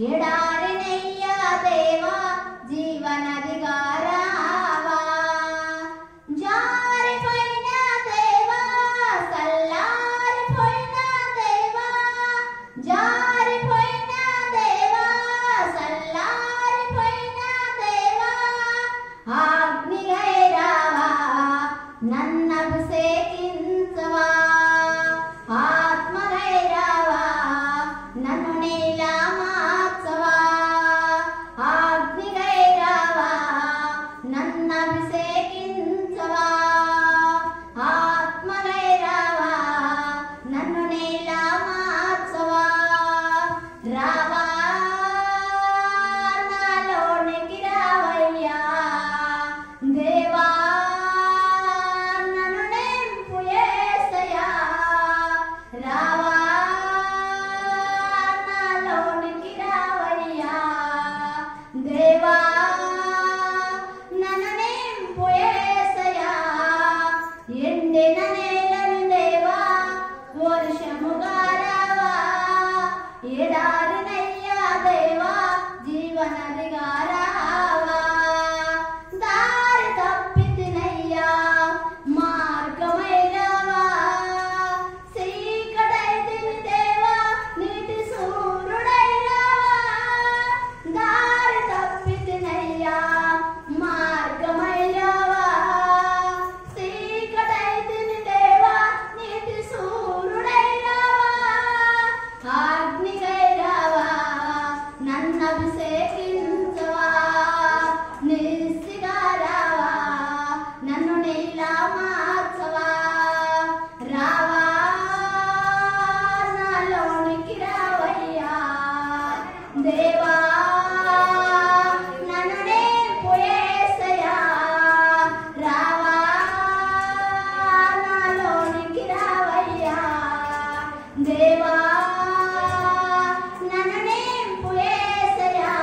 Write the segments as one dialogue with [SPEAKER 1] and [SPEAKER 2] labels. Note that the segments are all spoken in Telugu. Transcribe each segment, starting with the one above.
[SPEAKER 1] ఎడారినయ్యా దేవా జీవనదిగా రావా జారిపోయిన దేవా సల్లారిపోయిన దేవా జారిపోయిన దేవా సల్లారిపోయిన దేవా అగ్నిగై రావా నన్ను అభిషేకించవా ఆత్మగై రావా నన్ను నీలా మార్చవా అగ్నిగై రావా నన్ను అభిషేకించవా ఆత్మగై రావా నన్ను నీలా మార్చవా రావా నాలోనికి రావయ్యా దేవా నన్ను నింపు యేసయ్యా రావా నాలోనికి రావయ్యా దేవా నన్ను నింపు యేసయ్యా ఎండిన నేలను దేవా వర్షముగా రావా ఎడారినయ్యా దేవా జీవనదిగా రావా దారి తప్పితినయ్యా మార్గమై రావా చీకటైతిని దేవా నీటి సూర్యుడై రావా దారి తప్పితినయ్యా మార్గమై రావా చీకటైతిని దేవా నీటి సూర్యుడై రావా అగ్నిగై రావా నన్ను అభిషేకించవా నిస్సిగా రావా నన్ను నీలా మార్చవా రావా నాలోనికి రావయ్యా దేవా నన్ను నింపు యేసయ్యా రావా నాలోనికి రావయ్యా దేవా నన్ను నింపు యేసయ్యా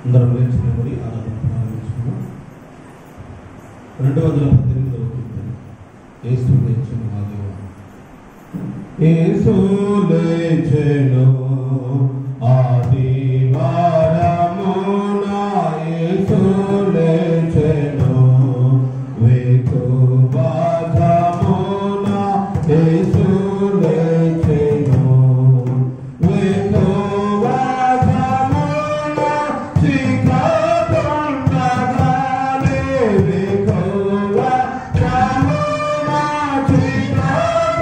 [SPEAKER 2] అందరం లేచినబడి ఆరాధన ప్రారంభించుకున్నాం. 218వ కీర్తన. యేసు లేచెను ఆదివారం. యేసు లేచెను ఆదివారమున, యేసు లేచెను వేకువజామున, యేసు లేచెను వేకువజామున, చీకటుండగానే వేకువజామున, చీకటుండగానే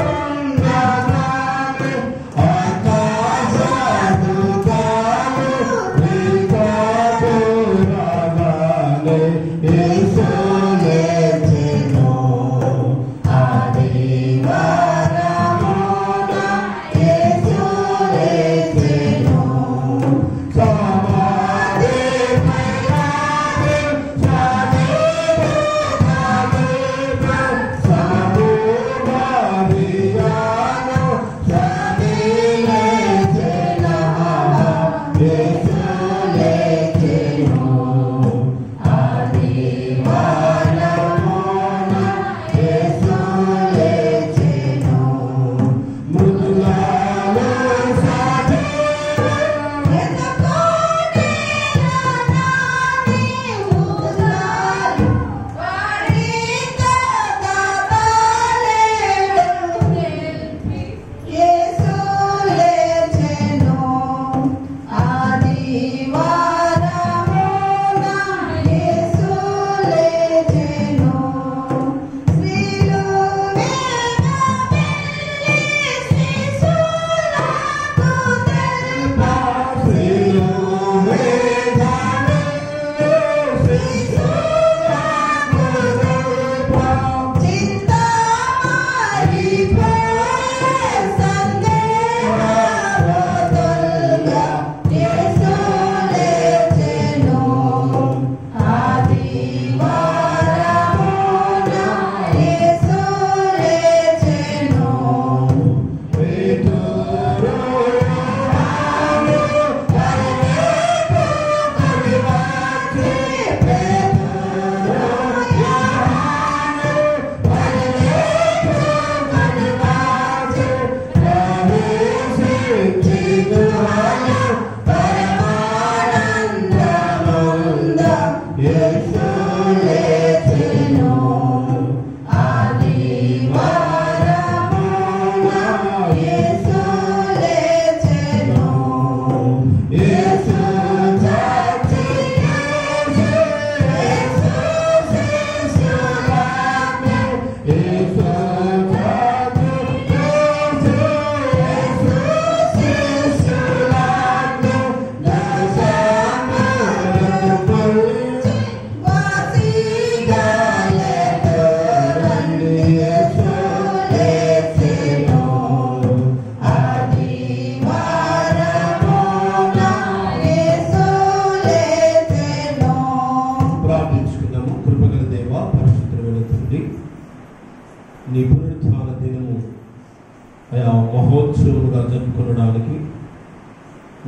[SPEAKER 2] సంవత్సరముగా జరుపుకోవడానికి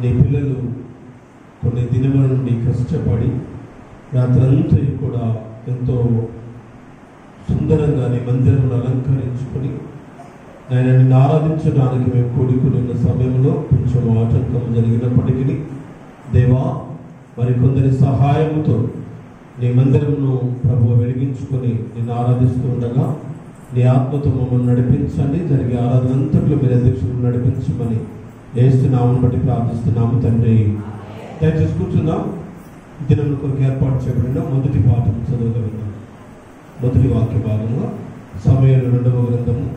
[SPEAKER 2] నీ పిల్లలు కొన్ని దినముల నుండి కష్టపడి రాత్రంతా కూడా ఎంతో సుందరంగా నీ మందిరమును అలంకరించుకొని నేను నిన్ను ఆరాధించడానికి మేము కూడుకున్న సమయంలో కొంచెం ఆటంకం జరిగినప్పటికీ దేవా మరికొందరి సహాయంతో నీ మందిరమును ప్రభువు వెలిగించుకొని నిన్ను ఆరాధిస్తూ ఉండగా నీ ఆత్మతో మమ్మల్ని నడిపించండి. జరిగే ఆరాధన అంతట్లో మీరు అధ్యక్షులు నడిపించమని యేసునామమును బట్టి ప్రార్థిస్తున్నాము తండ్రి. దయచేసి కూర్చుందాం. దినం కొరకు ఏర్పాటు చేయబడిన మొదటి పాఠం చదవగలుగుతాం. మొదటి వాక్య భాగంలో సమూయేలు 2వ గ్రంథము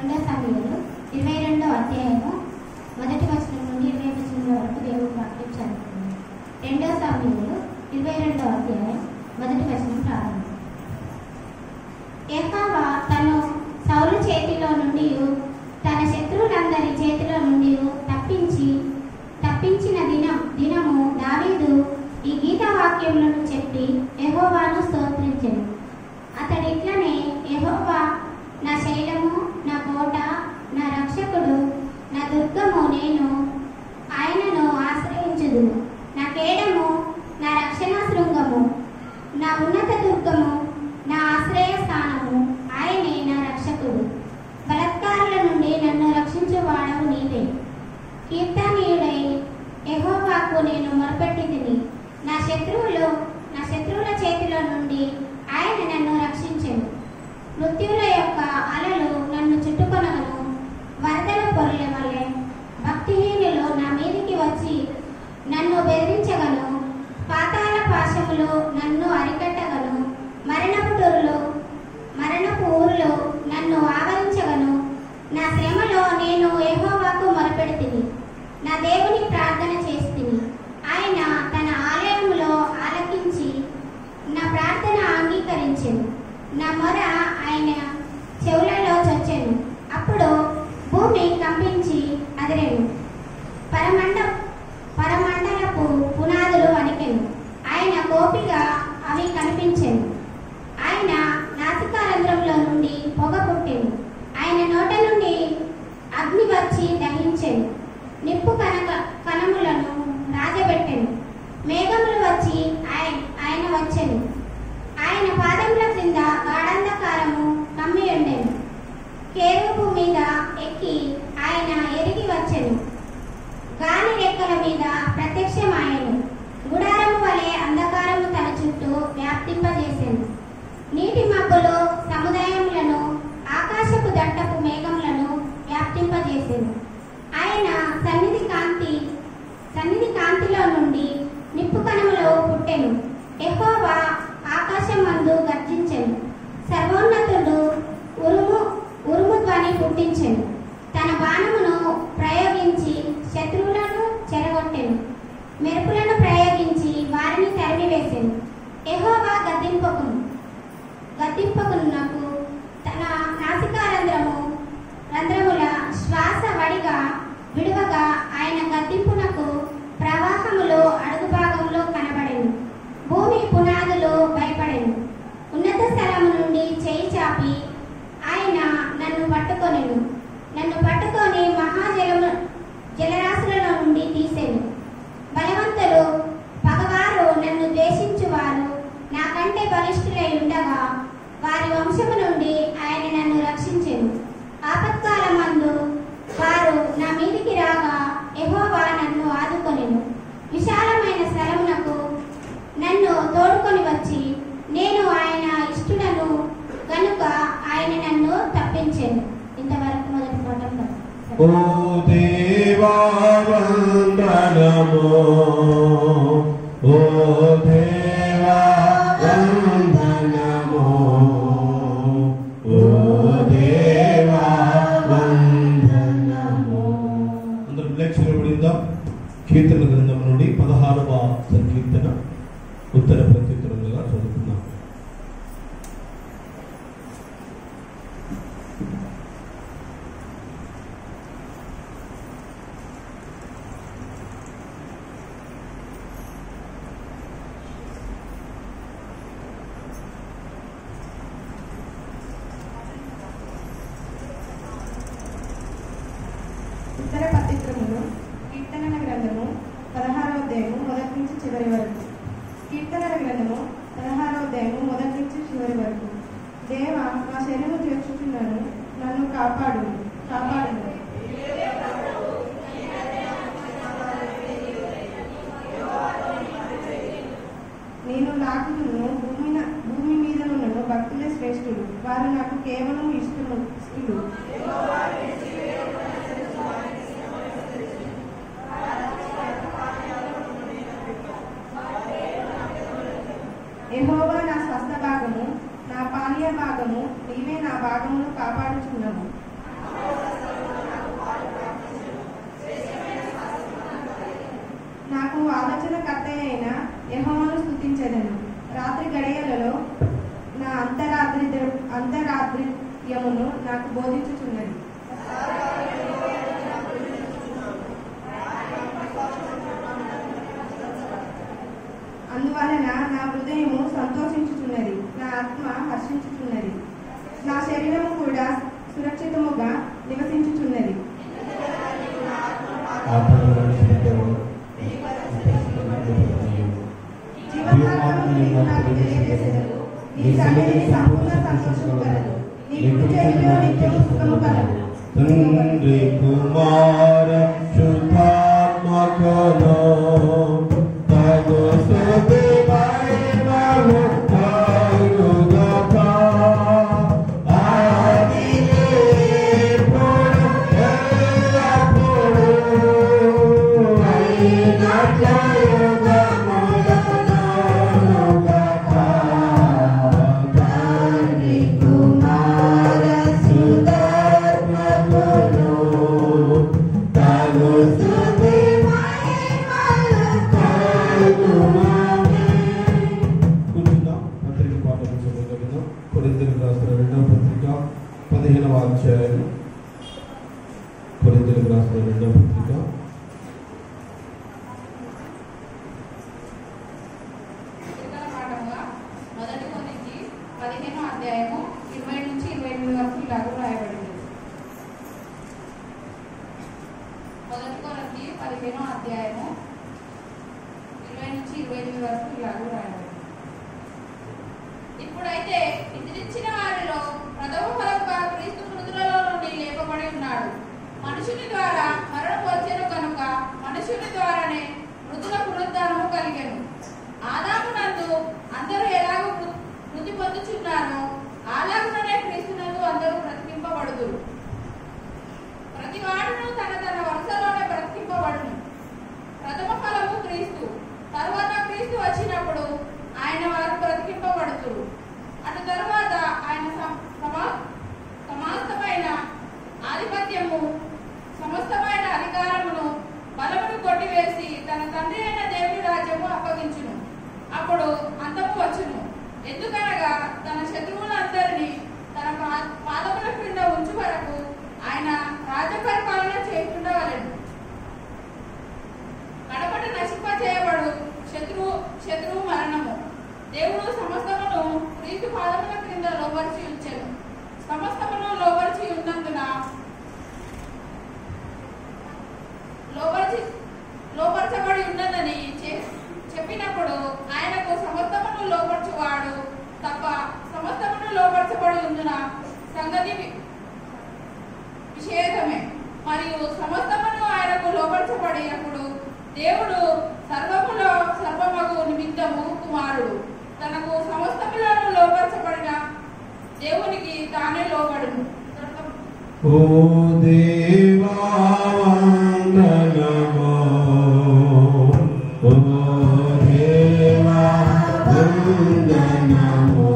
[SPEAKER 1] 2 సమూయేలు 22వ అధ్యాయము 1వ వచనం నుండి 20వ వచనం వరకు దేవుని వాక్యం చదువుతుంది. 2 సమూయేలు 22వ అధ్యాయం 1వ వచనం ప్రారంభం. యెహోవా తను సౌలు చేతిలో నుండి తన శత్రువులందరి చేతిలో నుండి తప్పించిన దినము దావీదు ఈ గీత వాక్యములను చెప్పి యెహోవాను స్తోత్రించెను. అతడు ఇట్లనే, యెహోవా నా శైలము, నా కోట, నా రక్షకుడు, నా దుర్గము, నేను ఆయనను ఆశ్రయించుదును. నా కేడము, నా రక్షణ శృంగము, నా ఉన్నత దుర్గము, నా ఆశ్రయ స్థానము, ఆయనే నా రక్షకుడు. బలత్కారుల నుండి నన్ను రక్షించువాడవు నీవే. కీర్తనీయుడై యెహోవాకు నేను మొరపెట్టితిని. నా శత్రువుల చేతిలో నుండి ఆయన నన్ను రక్షించెను. మృత్యువుల యొక్క అలలు నన్ను చుట్టుకొనగను, వరదల పొరల వలె భక్తిహీనులు నా మీదికి వచ్చి నన్ను బెదిరించగను. పాతాళ పాశములు నన్ను అరికట్టగను, మరణపు ఊరులు నన్ను ఆవరించగను. నా శ్రమలో నేను యెహోవాకు మొరపెడితిని, నా దేవుని ప్రార్థన చేస్తిని. ఆయన తన ఆలయములో ఆలకించి నా ప్రార్థన అంగీకరించెను. నా మొర ఆయన చెవులలో చొచ్చెను. అప్పుడు భూమి కంపించి అదిరెను, పరమండలపు పునాదులు వణికెను. ఆయన కోపిగా అవి కనిపించెను. ఆయన నాసికారంధ్రంలో నుండి పొగ పుట్టెను. ఆయన నోట నుండి అగ్ని వచ్చి దహించెను. నిప్పు కణములను రాజబెట్టెను. మేఘములు వచ్చి ఆయన వచ్చెను. ఆయన పాదముల క్రింద గాఢంధకారము కమ్మి ఉండెను. కేరుబు మీద ఎక్కి ఆయన ఎరిగి వచ్చెను. గాలి రెక్కల మీద ప్రత్యక్షమాయెను. గుడారము వలె అంధకారము తన చుట్టూ వ్యాప్తింపజేసెను. నీటి మబ్బులు సముదాయములను, ఆకాశపు దట్టపు మేఘములను వ్యాప్తింపజేసెను. ఆయన సన్నిధి కాంతిలో నుండి నిప్పు కణములు పుట్టెను. యెహోవా ఆకాశమందు గర్జించెను. సర్వోన్నతుడు ఉరుము ధ్వని పుట్టించెను. తన బాణమును ప్రయోగించి శత్రువులను చెరగొట్టెను. మెరుపులను ప్రయోగించి వారిని తరిమివేసెను. యెహోవా గద్దింపకునకు తన రంధ్రముల శ్వాస వడిగా విడువగా ఆయన గద్దింపునకు ప్రవాహములు అడుగు భాగంలో కనబడెను. భూమి పునాదులు భయపడెను. ఉన్నత స్థలము నుండి చేయి చాపి ఆయన నన్ను పట్టుకొనెను. నన్ను పట్టుకొని జలరాశులలో నుండి తీసెను. బలవంతులు, పగవారు, నన్ను ద్వేషించువారు నాకంటే బలిష్ఠులై ఉండగా వారి వంశము నుండి ఆయన నన్ను రక్షించెను. ఆపత్కాలమందు వారు నా మీదికి రాగా యెహోవా నన్ను ఆదుకొనెను. విశాలమైన స్థలమునకు నన్ను తోడుకొని వచ్చి నేను ఆయన ఇష్టుడను కనుక ఆయన నన్ను తప్పించెను. ఇంతవరకు మొదటి పాఠం.
[SPEAKER 2] ఓ దేవా వందనము, ఓ దేవా వందనము, ఓ దేవా వందనము. అందరూ లక్ష్యపడిందా? కీర్తన గ్రంథం నుండి 16వ సంకీర్తన ఉత్తర ప్రత్యుత్తరంగా చదువుకున్నాం.
[SPEAKER 3] స్తోత్రములు. కీర్తనల గ్రంథము 16వ అధ్యాయము మొదటి నుంచి చివరి వరకు. కీర్తనల గ్రంథము 16వ అధ్యాయము మొదటి నుంచి చివరి వరకు. దేవా, నా శరీరము చేర్చుచున్నాను, నన్ను కాపాడు. నేను నాకును భూమి మీద నున్న భక్తులే శ్రేష్ఠులు, వారు నాకు కేవలం ఇష్టలు. యెహోవా నా స్వస్థ భాగము, నా పానీయ భాగము, నీవే నా భాగమును కాపాడుచున్నాము. నాకు ఆలోచనకర్త అయిన యెహోవాను స్తుతించెదను. రాత్రి గడియలలో నా అంతరాత్రియమును నాకు బోధించుచున్నది. అందువలన నా హృదయము సంతోషించుచున్నది, నా ఆత్మ హర్షించుచున్నది, నా శరీరము కూడా సురక్షితముగా నివసించుచున్నది. జీవమార్గమును నాకు తెలియజేసెదవు. నీ సన్నిధిని సంపూర్ణ సంతోషము కలదు, నీ కుడి చేతిలో నిత్యము సుఖము కలదు.
[SPEAKER 2] తండ్రి కుమార శుద్ధాత్మకలో తగు స్తుతి మహిమలు కలుగుగాక. ఆదిలో ఎప్పుడు ఎల్లప్పుడూ తండ్రి కుమార శుద్ధాత్మకలో తగు స్తుతి మహిమలు కలుగుగాక. కూర్చుందాం. పత్రిక పాఠం చదువుకుందాం. కొరింథీయులకు రాసిన రెండవ పత్రిక 15వ అధ్యాయం. కొరింథీయులకు రాసిన రెండవ పత్రిక
[SPEAKER 4] మొదటి కొరింథీ 15వ అధ్యాయము 20 నుంచి 28 వరకు ఇలాగ రాయబడింది. మొదటి కొరింథీ 15వ అధ్యాయము 20 నుంచి 28 వరకు ఇలాగ రాయబడింది. ఇప్పుడైతే నిద్రించిన వారిలో ప్రథమ ఫలముగా క్రీస్తు మృతులలో నుండి లేపబడి ఉన్నాడు. మనుషుని ద్వారా మరణం వచ్చెను కనుక మనుషుని ద్వారానే మృతుల పునరుద్ధానము కలిగెను. ఆదాము నందు అందరూ ఎలాగో మృతి పొందుచున్నారో అలాగుననే క్రీస్తునందు అందరూ బ్రతికింపబడుదురు. ప్రతి వాడును తన తన వరుసలోనే బ్రతికింపబడును. ప్రథమ ఫలము క్రీస్తు, తరువాత క్రీస్తు వచ్చినప్పుడు ఆయన వారు బ్రతికింపబడుతురు. అటు తరువాత ఆయన సమస్తమైన ఆధిపత్యము, సమస్తమైన అధికారమును, బలమును కొట్టివేసి తన తండ్రి అయిన దేవుని రాజ్యము అప్పగించును. అప్పుడు అంతము వచ్చును. ఎందుకనగా తన శత్రువులందరినీ తన పాదముల క్రింద ఉంచు వరకు ఆయన రాజ్య పరిపాలన చేయకుండవలెను. కడపట నశింప చేయబడు శత్రువు మరణము. దేవుడు సమస్తమును క్రీస్తు పాదముల క్రింద లోపరిచి ఉంచెను. సమస్తమును లోపరిచి ఉన్నందున లోపరచబడి ఉన్నదని చెప్పినప్పుడు ఆయనకు సమస్తమును లోపరచువాడు తప్ప సమస్తమును లోపరచబడి ఉందున సంగతి విషేదమే. మరియు సమస్తమును ఆయనకు లోపరచబడినప్పుడు దేవుడు సర్వమగు నిమిత్తము కుమారుడు తనకు సమస్తములను లోపరచబడిన దేవునికి తానే లోబడును.
[SPEAKER 2] ఓ దేవా వందనము, ఓ దేవా వందనము,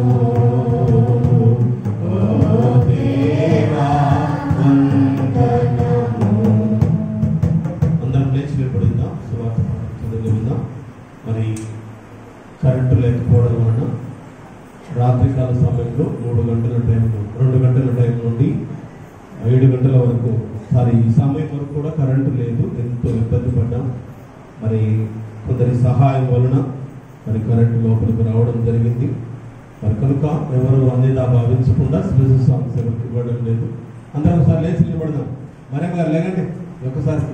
[SPEAKER 2] ఓ దేవా వందనము. అందరం లేచి నిలబడిందా? సువార్త చదువుకుందాం. మరి కరెంటు లేకపోవడం వలన రాత్రికాల సమయంలో 2 గంటల టైం నుండి 7 గంటల వరకు ఈ సమయం వరకు కూడా కరెంటు లేదు. ఎంతో ఇబ్బంది పడ్డాం. మరి కొందరి సహాయం వలన మరి కరెంటు లోపలికి రావడం జరిగింది. మరి కనుక ఎవరు అన్నిదా భావించకుండా స్పెషల్ సాంగ్స్ ఎవరికి ఇవ్వడం లేదు. అందరం ఒకసారి లేచి నిలబడదాం. మరి గారు లేకండి, ఒకసారి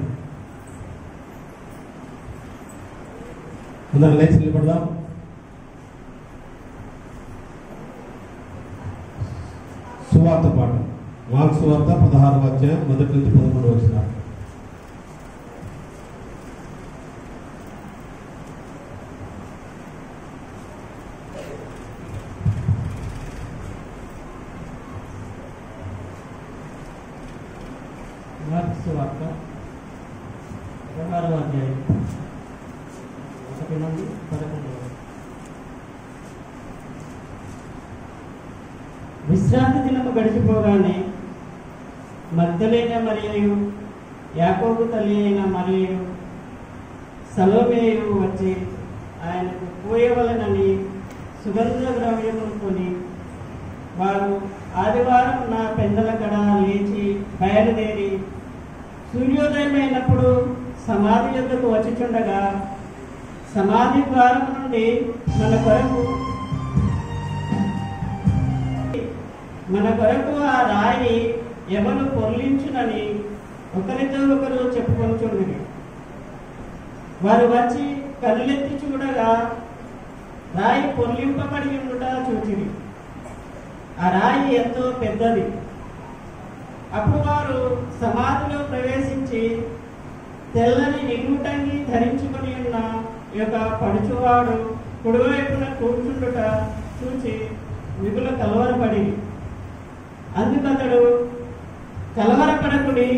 [SPEAKER 2] అందరం లేచి నిలబడదాం. సువార్త పాఠం మార్కు సువార్త 16వ అధ్యాయం 1 నుంచి 13 వచనాలు.
[SPEAKER 5] మార్కు సువార్త 16వ అధ్యాయం 1 నుండి 11. విశ్రాంతి దినము గడిచిపోగానే మగ్దలేన మరియు యాకోబు తల్లి అయిన మరియు సలోమేయు వచ్చి ఆయనకు పోయవలనని సుగంధ ద్రవ్యమును కొని వారు ఆదివారం నా పెందల కడ లేచి బయలుదేరి సూర్యోదయమైనప్పుడు సమాధి యొద్దకు వచ్చిచుండగా సమాధి ద్వారం నుండి మన కొరకు ఆ రాయి ఎవరు పొర్లించునని ఒకరితో ఒకరు చెప్పుకొనిచుండిరి. వారు వచ్చి కనులెత్తి చూడగా రాయి పొర్లింపబడి ఉండుట చూచిరి. ఆ రాయి ఎంతో పెద్దది. అప్పుడు వారు సమాధిలో ప్రవేశించి తెల్లని నిలువుటంగి ధరించుకొని ఉన్న యొక్క పడుచువాడు కుడివైపున కూర్చుండుట చూచి మిగుల కలవరపడి, అందుకతడు కలవరపడకుడి,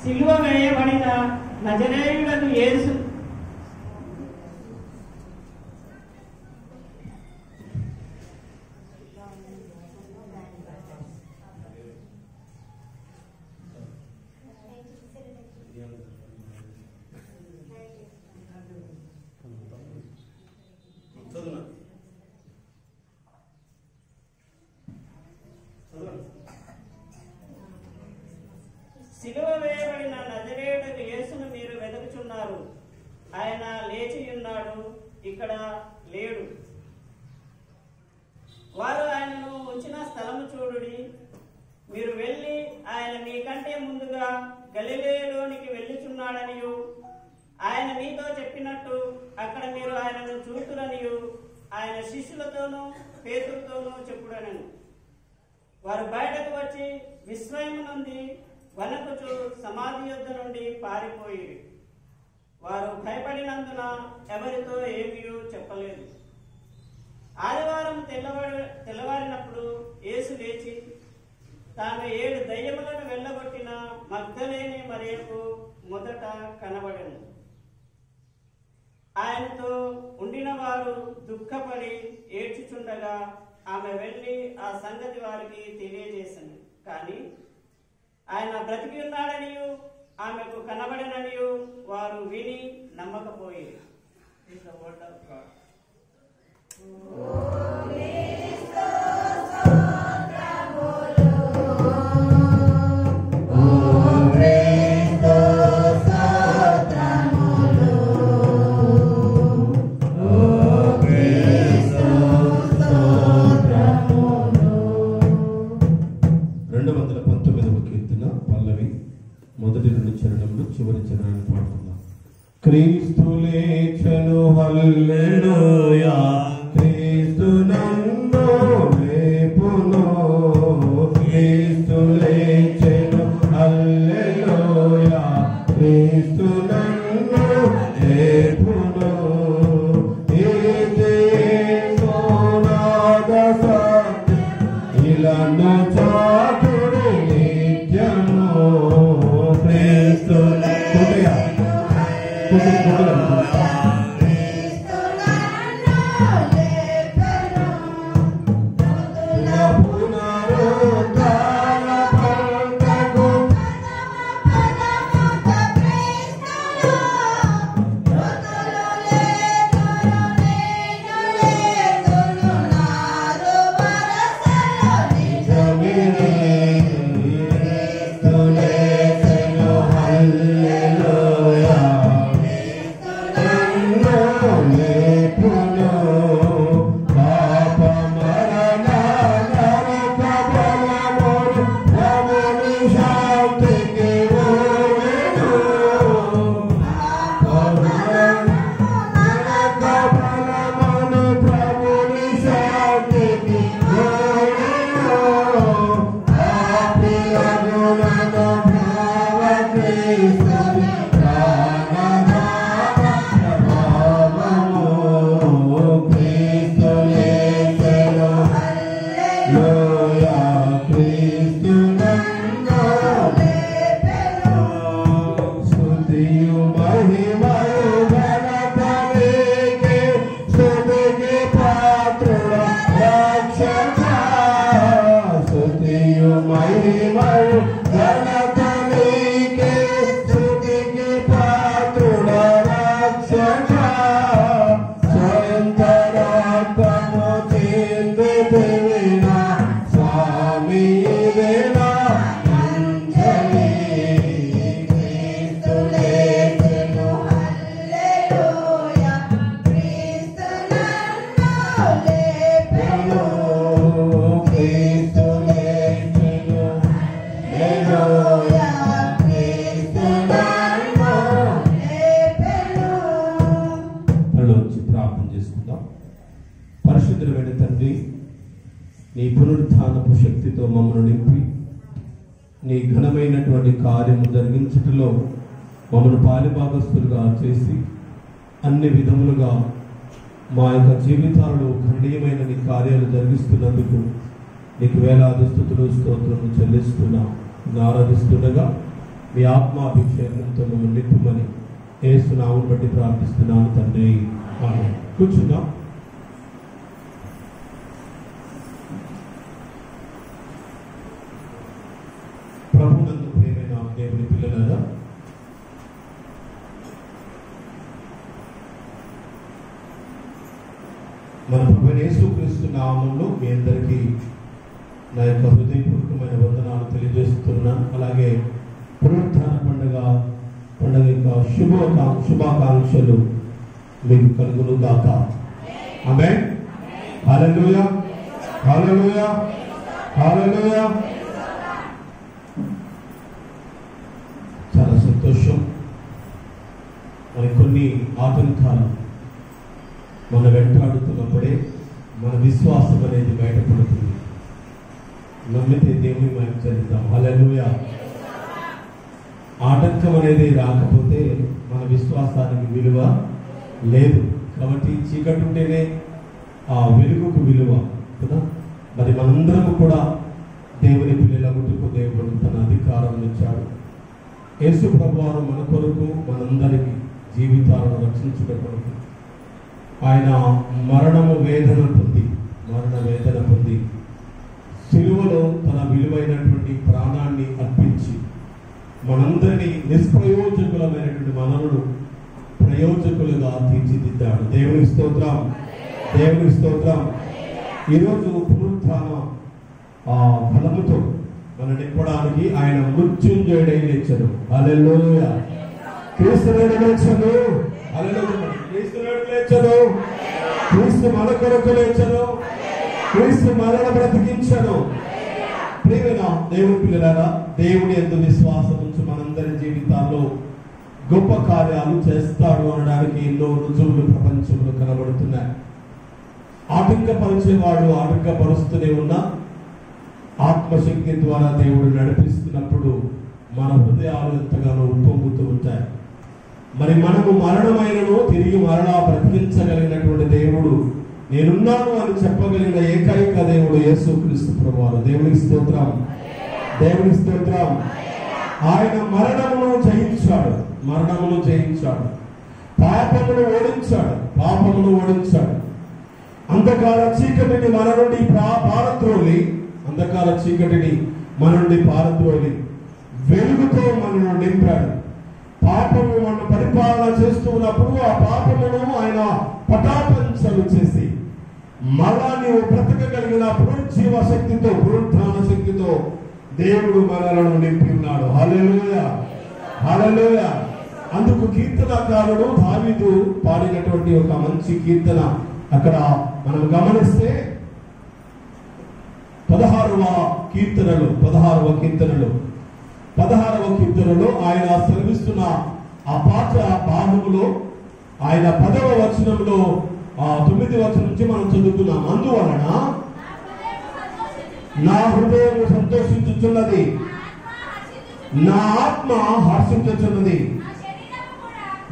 [SPEAKER 5] సిలువ వేయబడిన నజరేయుడగు యేసు సిలువ వేయబడిన నజరేయుడగు యేసును మీరు వెతుకుచున్నారు. ఆయన లేచి ఉన్నాడు, ఇక్కడ లేడు. వారు ఆయనను ఉంచిన స్థలము చూడుడి. మీరు వెళ్ళి ఆయన మీకంటే ముందుగా గలిలయలోనికి వెళ్ళుచున్నాడనియు ఆయన మీతో చెప్పినట్టు అక్కడ మీరు ఆయనను చూతురనియు ఆయన శిష్యులతోనూ పేతురుతోనూ చెప్పుడనెను. వారు బయటకు వచ్చి విస్మయం నుండి వణకుచు సమాధి యొద్ద నుండి పారిపోయి వారు భయపడినందున ఎవరితో ఏమీ చెప్పలేదు. ఆదివారం తెల్లవారినప్పుడు యేసు లేచి తాను 7 దయ్యములను వెళ్ళగొట్టిన మగ్దలేని మరియకు మొదట కనబడెను. ఆయనతో ఉండిన వారు దుఃఖపడి ఏడ్చుచుండగా ఆమె వెళ్ళి ఆ సంగతి వారికి తెలియజేసింది. కానీ ఆయన బ్రతికి ఉన్నాడనియు ఆమెకు కనబడననియు వారు విని నమ్మకపోయి.
[SPEAKER 2] మొదటి 2 చరణములు చివరి చరణాన్ని పాడుకుందాం. క్రీస్తు లేచెను హల్లెలూయా, క్రీస్తు నన్ను లేపును, క్రీస్తు లేచెను హల్లెలూయా, క్రీస్తు నన్ను లేపును. ఇదే సోనాద సత్యం ఇలాను చాటుడి నిత్యము.
[SPEAKER 6] Hallelujah.
[SPEAKER 2] నీ పునరుత్థానపు శక్తితో మమ్మల్ని నింపి నీ ఘనమైనటువంటి కార్యము జరిగించుటలో మమ్మల్ని పాలిభాగస్తులుగా చేసి అన్ని విధములుగా మా యొక్క జీవితాలలో ఖండీయమైన నీ కార్యాలు జరిగిస్తున్నందుకు నీకు వేలాది స్తుతులు స్తోత్రము చెల్లిస్తున్నా ఆరాధిస్తుండగా మీ ఆత్మాభిషేకంతో మమ్మల్ని నింపుమని యేసు నామమును బట్టి ప్రార్థిస్తున్నాను తండ్రి. ఆమేన్. కూర్చుందాం. ప్రభునందు ప్రియమైన దేవుని పిల్లలారా, మన ప్రభువైన యేసుక్రీస్తు నామములో మీ అందరికీ నా యొక్క హృదయపూర్వకమైన వందనాలు తెలియజేస్తున్నాను. అలాగే పునరుత్థాన పండుగ యొక్క శుభాకాంక్షలు మీకు కలుగును గాక. ఆమేన్. హల్లెలూయా, హల్లెలూయా, హల్లెలూయా. చాలా సంతోషం. మరి కొన్ని ఆటంకాలు మన వెంటాడుతున్నప్పుడే మన విశ్వాసం అనేది బయటపడుతుంది. నమ్మితే దేవుని మనం చెల్లిద్దాం. హల్లెలూయా. ఆటంకం అనేది రాకపోతే మన విశ్వాసానికి విలువ లేదు. కాబట్టి చీకటి ఉంటేనే ఆ వెలుగుకు విలువ కదా. మరి మనందరము కూడా దేవుని పిల్లలగుటకు దేవుడు తన అధికారం ఇచ్చాడు. యేసు ప్రభువారు మన కొరకు మనందరికీ జీవితాలను రక్షించుట కొరకు ఆయన మరణ వేదన పొంది సిలువలో తన విలువైనటువంటి ప్రాణాన్ని అర్పించి మనందరినీ నిష్ప్రయోజకులమైనటువంటి మనలను ప్రయోజకులుగా తీర్చిదిద్దాడు. దేవుని స్తోత్రం, దేవుని స్తోత్రం. ఈరోజు పునరుత్థాన బలముతో మనం నింపడానికి ఆయన మృత్యుంజయుడై లేచాడు. హల్లెలూయా. క్రీస్తునాయుడు లేచాడు. హల్లెలూయా. క్రీస్తునాయుడు లేచాడు. క్రీస్తు మన కొరకు లేచాడు. క్రీస్తు మనల్ని బ్రతికించాడు. ప్రియమైన దేవుని పిల్లలారా, దేవుని యందు విశ్వాసం ఉంచి మనందరి జీవితాల్లో గొప్ప కార్యాలు చేస్తాడు అనడానికి ఎన్నో రుజువులు ప్రపంచంలో కనబడుతున్నాయి. ఆటంకపరిచేవాడు ఆటంకపరుస్తూనే ఉన్నా ఆత్మశక్తి ద్వారా దేవుడు నడిపిస్తున్నప్పుడు మన హృదయాలు ఎంతగానో ఉప్పొంగుతూ ఉంటాయి. మరి మనము మరణమైనను తిరిగి మరలా బ్రతికించగలిగినటువంటి దేవుడు, నేనున్నాను అని చెప్పగలిగిన ఏకైక దేవుడు యేసుక్రీస్తు ప్రభువారు. దేవునికి స్తోత్రం, దేవునికి స్తోత్రం. ఆయన మరణమును జయించాడు, పాపమును ఓడించాడు. అంధకార చీకటిని మన నుండి పారద్రోలి వెలుగుతో మనను నింపాడు. పాపము మన పరిపాలన చేస్తూ ఉన్నప్పుడు ఆ పాపమును ఆయన పటాపంచలు చేసి మళ్ళా నీవు బ్రతకగలిగిన పునరుజ్జీవ శక్తితో, పునరుత్థాన శక్తితో దేవుడు మనలను నింపి ఉన్నాడు. హల్లెలూయా, హల్లెలూయా. అందుకు కీర్తనకారుడు దావీదు పాడినటువంటి ఒక మంచి కీర్తన అక్కడ మనం గమనిస్తే 16వ కీర్తనలో ఆయన శ్రమిస్తున్న ఆ పాట భాగములో ఆయన 10వ వచనంలో 9వ వచనం నుంచి మనం చదువుతున్నాం. అందువలన నా హృదయం సంతోషించుచున్నది, నా ఆత్మ హర్షించుచున్నది,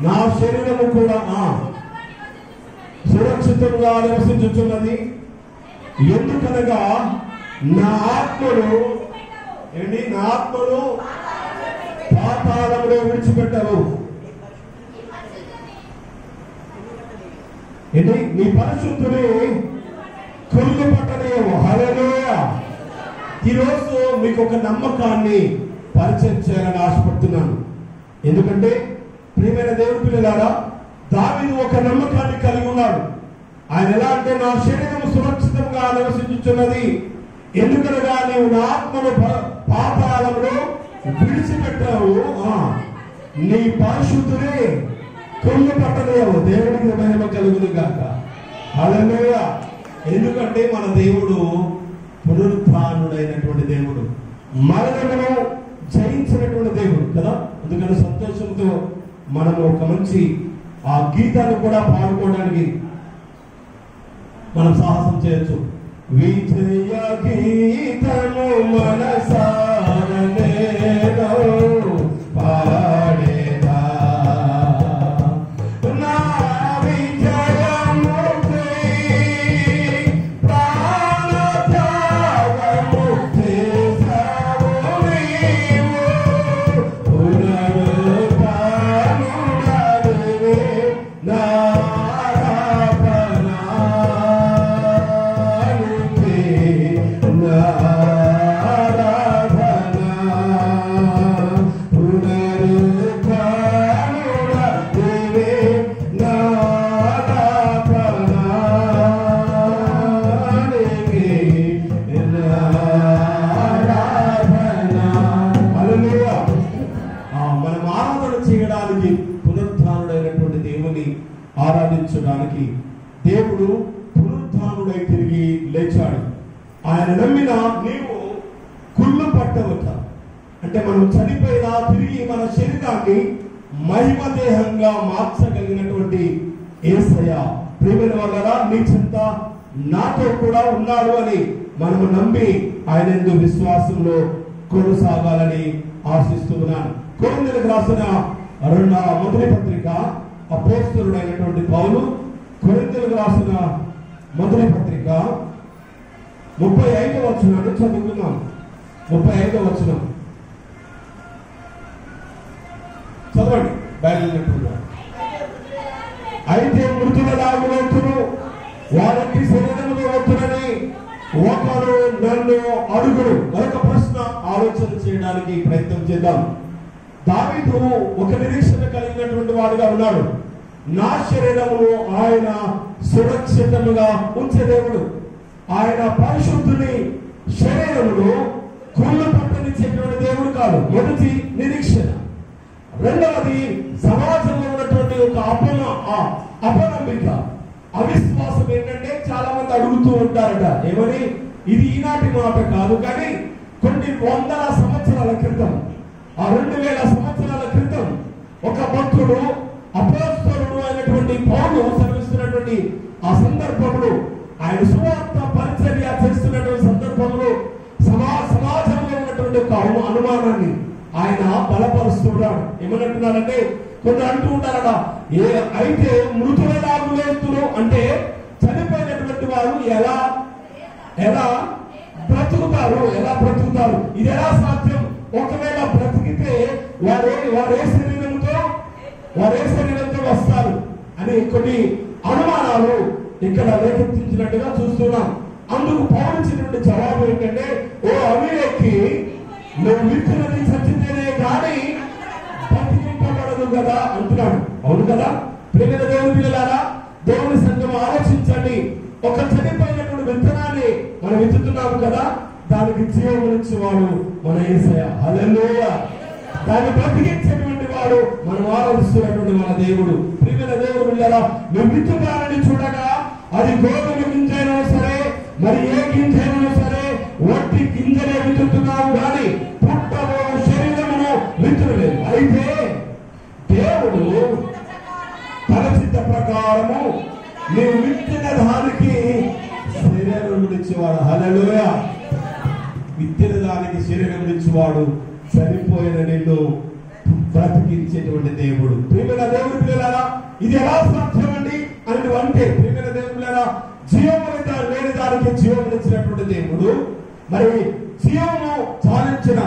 [SPEAKER 2] నా శరీరము కూడా సురక్షితంగా నివసించుచున్నది. ఎందుకనగా నా ఆత్మను పాతాళంలో విడిచిపెట్టవు. నీ పరిశుద్ధుని కుళ్ళు పట్టలేవు. హల్లెలూయా. ఈరోజు మీకు ఒక నమ్మకాన్ని పరిచయం చేయాలని ఆశపడుతున్నాను. ఎందుకంటే ప్రియమైన దేవుని పిల్లలారా, దావీదు ఒక నమ్మకాన్ని కలిగి ఉన్నాడు. ఆయన ఎలా అంటే, నా శరీరం సురక్షితంగా నివసించుచున్నది, ఎందుకనగా నీవు నా ఆత్మను పాతాళంలో విడిచిపెట్టావు, నీ పరిశుద్ధుని కుళ్ళు పట్టలేవు. దేవునికి మహిమ కలుగును గాక. హల్లెలూయా. ఎందుకంటే మన దేవుడు పునరుత్థానుడైనటువంటి దేవుడు, మరణమును జయించినటువంటి దేవుడు కదా. అందుకని సంతోషంతో మనము ఒక మంచి గీతాన్ని కూడా పాడుకోవడానికి మనం సాహసం చేయొచ్చు. విజయ గీతము మనసార నేను పాడేదా నా విజయముకి ప్రాణత్యాగము చేసావు నీవు పునరుత్థానుడవే నా ఆరాధించడానికి దేవుడు పునరుత్థానుడై తిరిగి లేచాడు. ఆయన నమ్మిన నీవు కుళ్ళు పట్టవట. అంటే మనం చనిపోయినా తిరిగి మన శరీరాన్ని మహిమ దేహంగా మార్చగలిగినటువంటి యేసయ్య ప్రేమైన వాళ్ళరా నీ చెంత నాతో కూడా ఉన్నాడు అని మనము నమ్మి ఆయన యందు విశ్వాసంలో కొనసాగాలని ఆశిస్తున్నాను. కొరింథీయులకు రాసిన మొదటి పత్రిక అపోస్తలుడైనటువంటి పౌలు కొరింథీయులకు రాసిన మొదటి పత్రిక 35వ వచనాన్ని చదువుకున్నాం. 35వ వచనం చదవండి. బయలుదేరుతున్నా. అయితే మృతుల లాగులోతును వారికి శరీరములో వద్దునని ఒకరు నన్ను అడుగుడు. మరొక ప్రశ్న ఆలోచన చేయడానికి ప్రయత్నం చేద్దాం. దావీదు ఒక నిరీక్షణ కలిగినటువంటి వాడుగా ఉన్నాడు. నా శరీరమును ఆయన సురక్షితముగా ఉంచే దేవుడు. ఆయన పరిశుద్ధుని శరీరమును కుళ్ళు పట్టనిచ్చేటువంటి దేవుడు కాదు. మొదటి నిరీక్షణ. రెండవది సమాజంలో ఉన్నటువంటి ఒక అపనమ్మిక అవిశ్వాసం ఏంటంటే చాలా మంది అడుగుతూ ఉంటారట ఏమని, ఇది ఈనాటి మాట కాదు కానీ కొన్ని వందల సంవత్సరాల క్రితం, 2000 సంవత్సరాల క్రితం ఒక భక్తుడు అపోస్తలుడు అయినటువంటి పౌలు శ్రమిస్తున్నటువంటి ఆ సందర్భంలో, ఆయన సువార్త పరిచర్య చేస్తున్నటువంటి సందర్భంలో సమాజంలో ఉన్నటువంటి ఒక అనుమానాన్ని ఆయన బలపరుస్తున్నాడు. ఏమనంటున్నారంటే కొందరు అంటూ ఉంటారట, అయితే మృతుల లాగులేస్తులు అంటే చనిపోయినటువంటి వారు ఎలా బ్రతుకుతారు, ఇది ఎలా సాధ్యం? ఒకవేళ బ్రతికితే వారే శరీరంతో వస్తారు అని కొన్ని అనుమానాలు ఇక్కడ రేకెత్తించినట్టుగా చూస్తున్నాం. అందుకు పౌరుచినటువంటి జవాబు ఏంటంటే, ఓ అవివేకి, నువ్వు విత్తునది చచ్చితేనే కానీ బతికింపబడదు కదా అంటున్నాడు. అవును కదా ప్రియమైన దేవుని పిల్లలారా, దేవుని సంఘం ఆలోచించండి. ఒక చనిపోయినటువంటి విత్తనాన్ని మనం విత్తుతున్నాము కదా, దానికి జీవమునిచ్చేవాడు మన యేసయ్య. హల్లెలూయా. దాన్ని బ్రతికించేటువంటి వాడు మనం ఆరాధిస్తున్నటువంటి మన దేవుడు. ప్రియమైన దేవుడు పిల్లలారా, నువ్వు విత్తుతానని చూడగా అది గోధుమ గింజైనా సరే, మరి ఏ గింజైనా సరే, వట్టి గింజలే విత్తుతున్నావు కానీ పుట్టలో శరీరమును విత్తులేదు. అయితే దేవుడు తన చిత్త ప్రకారము నీవు విత్తిన దానికి శరీరం ఇచ్చేవాడు. హల్లెలూయా. విత్తిన దానికి శరీరం ఇచ్చేవాడు, చనిపోయిన నిన్ను బ్రతికించేటువంటి దేవుడు. ప్రియమైన దేవుడి పిల్లలారా, ఇది ఎలా సాధ్యం అండి అని అంటే, ప్రియమైన దేవుడి పిల్లలారా, జీవముని లేని దానికి జీవమునిచ్చినటువంటి దేవుడు, మరి జీవము చాలించిన